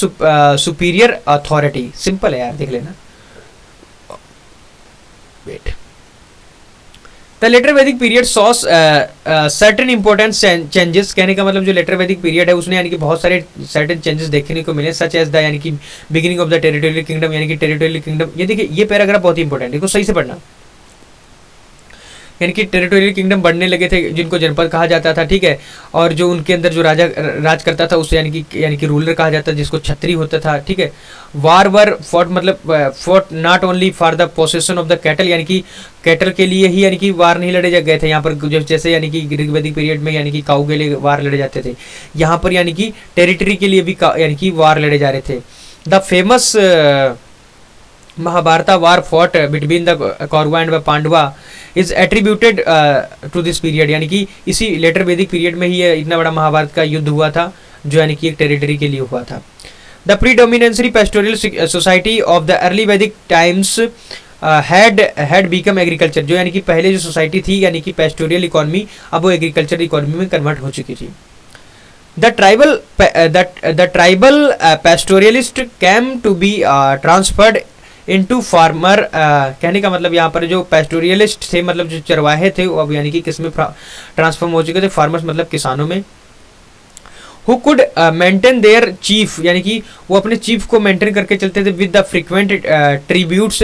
A: superior authority। Simple है यार, देख लेना। Wait. The later Vedic period saw certain important changes। कहने का मतलब जो लेटर वैदिक पीरियड है उसने यानी कि बहुत सारे certain changes देखने को मिले, सच एज द यानी कि beginning of the territorial kingdom, यानी कि टेरिटोरियल किंगडम। ये देखिए, ये पैराग्राफ बहुत ही इंपॉर्टेंट है, देखो सही से पढ़ना। यानी कि टेरिटोरियल किंगडम बढ़ने लगे थे जिनको जनपद कहा जाता था, ठीक है, और जो उनके अंदर जो राजा राज करता था उसे यानी कि रूलर कहा जाता था, जिसको छत्री होता था, ठीक है। वार फॉट मतलब fought not only for the possession of the cattle, यानी कि कैटल के लिए ही यानी कि वार नहीं लड़े गए थे यहाँ पर, जैसे यानी कि ग्रीक वैदिक पीरियड में यानी कि काऊ के लिए वार लड़े जाते थे, यहाँ पर यानी कि टेरिटरी के लिए भी यानी कि वार लड़े जा रहे थे। The famous Mahabharata war fought between the Kaurava and Pandava is attributed to this period, यानी कि इसी लेटर वैदिक पीरियड में ही इतना बड़ा महाभारत का युद्ध हुआ था जो यानी कि एक टेरिटरी के लिए हुआ था। The predominantly pastoral society of the early Vedic times had become agriculture, जो यानी कि पहले जो सोसाइटी थी यानी कि पेस्टोरियल इकोनॉमी, अब वो एग्रीकल्चर इकोनॉमी में कन्वर्ट हो चुकी थी। The tribal pastoralist came to be transferred into farmer। कहने का मतलब यहाँ पर जो पेस्टोरियलिस्ट थे मतलब जो चरवाहे थे वो अब यानी कि किस में ट्रांसफॉर्म हो चुके थे, फार्मर्स मतलब किसानों में। Who could maintain their chief, यानी कि वो अपने चीफ को मेंटेन करके चलते थे with the frequent tributes।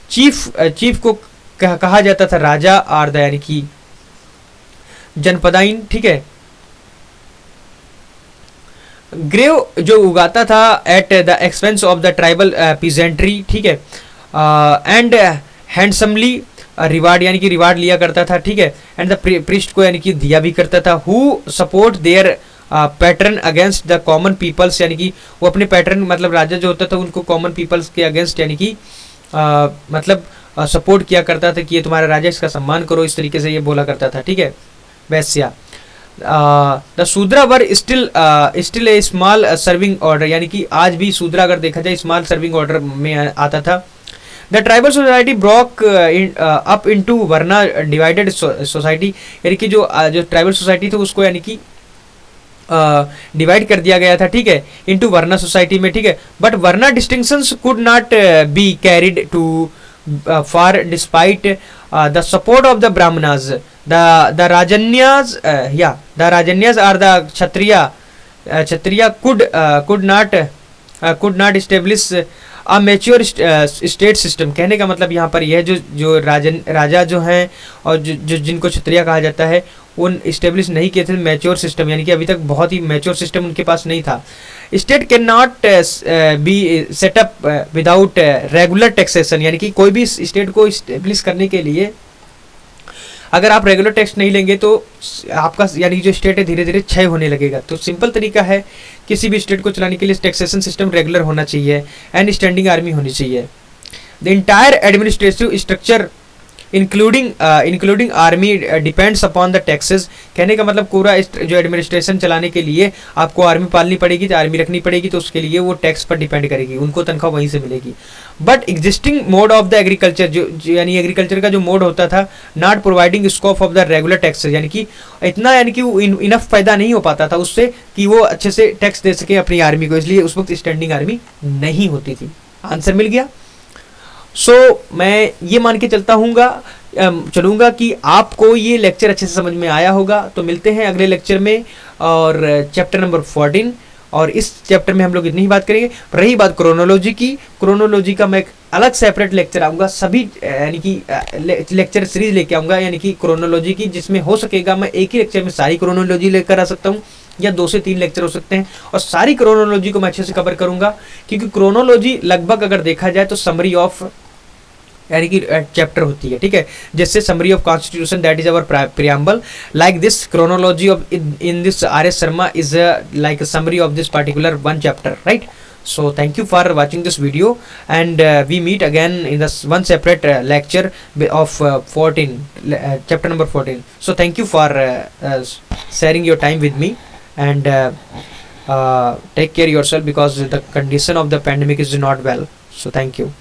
A: Chief को कहा जाता था राजा और यानी कि जनपदाइन, ठीक है। ग्रेव जो उगाता था at the expense of the tribal peasantry, ठीक है, एंड हैंडसमली रिवार्ड, यानी कि रिवार्ड लिया करता था, ठीक है, एंड द प्रिस्ट को यानी कि दिया भी करता था। Who support their pattern against the common peoples, यानी कि वो अपने पैटर्न मतलब राजा जो होता था उनको कॉमन पीपल्स के अगेंस्ट यानी कि मतलब सपोर्ट किया करता था कि ये तुम्हारा राजा, इसका सम्मान करो, इस तरीके से ये बोला करता था, ठीक है। Vaishya the Shudra were still a small serving order, यानी कि आज भी शूद्रा अगर देखा जाए स्मॉल सर्विंग ऑर्डर में आता था। The tribal society broke up into varna divided society, यानी कि जो ट्राइबल सोसाइटी थी उसको यानी कि डिवाइड कर दिया गया था, ठीक है, इनटू वर्ना सोसाइटी में, ठीक है। But varna distinctions could not be carried to far despite the support of the brahmanas, the rajanyas or the kshatriya could not establish a mature state system। कहने का मतलब यहाँ पर यह जो राजा जो हैं और जो जिनको क्षत्रिय कहा जाता है उन इस्टेब्लिश नहीं किए थे मैच्योर सिस्टम, यानी कि अभी तक बहुत ही मैच्योर सिस्टम उनके पास नहीं था। State can not be set up without regular taxation, यानी कि कोई भी स्टेट को इस्टेब्लिश करने के लिए अगर आप रेगुलर टैक्स नहीं लेंगे तो आपका यानी कि जो स्टेट है धीरे धीरे क्षय होने लगेगा। तो सिंपल तरीका है किसी भी स्टेट को चलाने के लिए टैक्सेशन सिस्टम रेगुलर होना चाहिए एंड स्टैंडिंग आर्मी होनी चाहिए। The entire administrative structure including army depends upon the taxes. कहने का मतलब पूरा जो एडमिनिस्ट्रेशन चलाने के लिए आपको आर्मी पालनी पड़ेगी, तो आर्मी रखनी पड़ेगी, तो उसके लिए वो टैक्स पर डिपेंड करेगी, उनको तनख्वाह वहीं से मिलेगी। But existing mode of the agriculture, जो यानी एग्रीकल्चर का जो मोड होता था, not providing scope of the regular taxes, यानी कि इतना यानी कि इनफ पैदा नहीं हो पाता था उससे कि वो अच्छे से टैक्स दे सके अपनी आर्मी को, इसलिए उस वक्त स्टैंडिंग आर्मी नहीं होती थी। आंसर मिल गया। मैं ये मान के चलूंगा कि आपको ये लेक्चर अच्छे से समझ में आया होगा। तो मिलते हैं अगले लेक्चर में और चैप्टर नंबर 14, और इस चैप्टर में हम लोग इतनी ही बात करेंगे। रही बात क्रोनोलॉजी की, क्रोनोलॉजी का मैं एक अलग सेपरेट लेक्चर आऊँगा, सभी यानी कि लेक्चर सीरीज लेके आऊँगा यानी कि क्रोनोलॉजी की, जिसमें हो सकेगा मैं एक ही लेक्चर में सारी क्रोनोलॉजी लेकर आ सकता हूँ, या 2 से 3 लेक्चर हो सकते हैं, और सारी क्रोनोलॉजी को मैं अच्छे से कवर करूँगा। क्योंकि क्रोनोलॉजी लगभग अगर देखा जाए तो समरी ऑफ यानी कि चैप्टर होती है, ठीक है। जैसे summary of constitution, that is our preamble, like this chronology of in this RS Sharma is like summary of this particular one chapter, right? So thank you for watching this video, and we meet again in this one separate lecture of 14, chapter number 14. So thank you for sharing your time with me, and take care yourself, because the condition of the pandemic is not well. So thank you.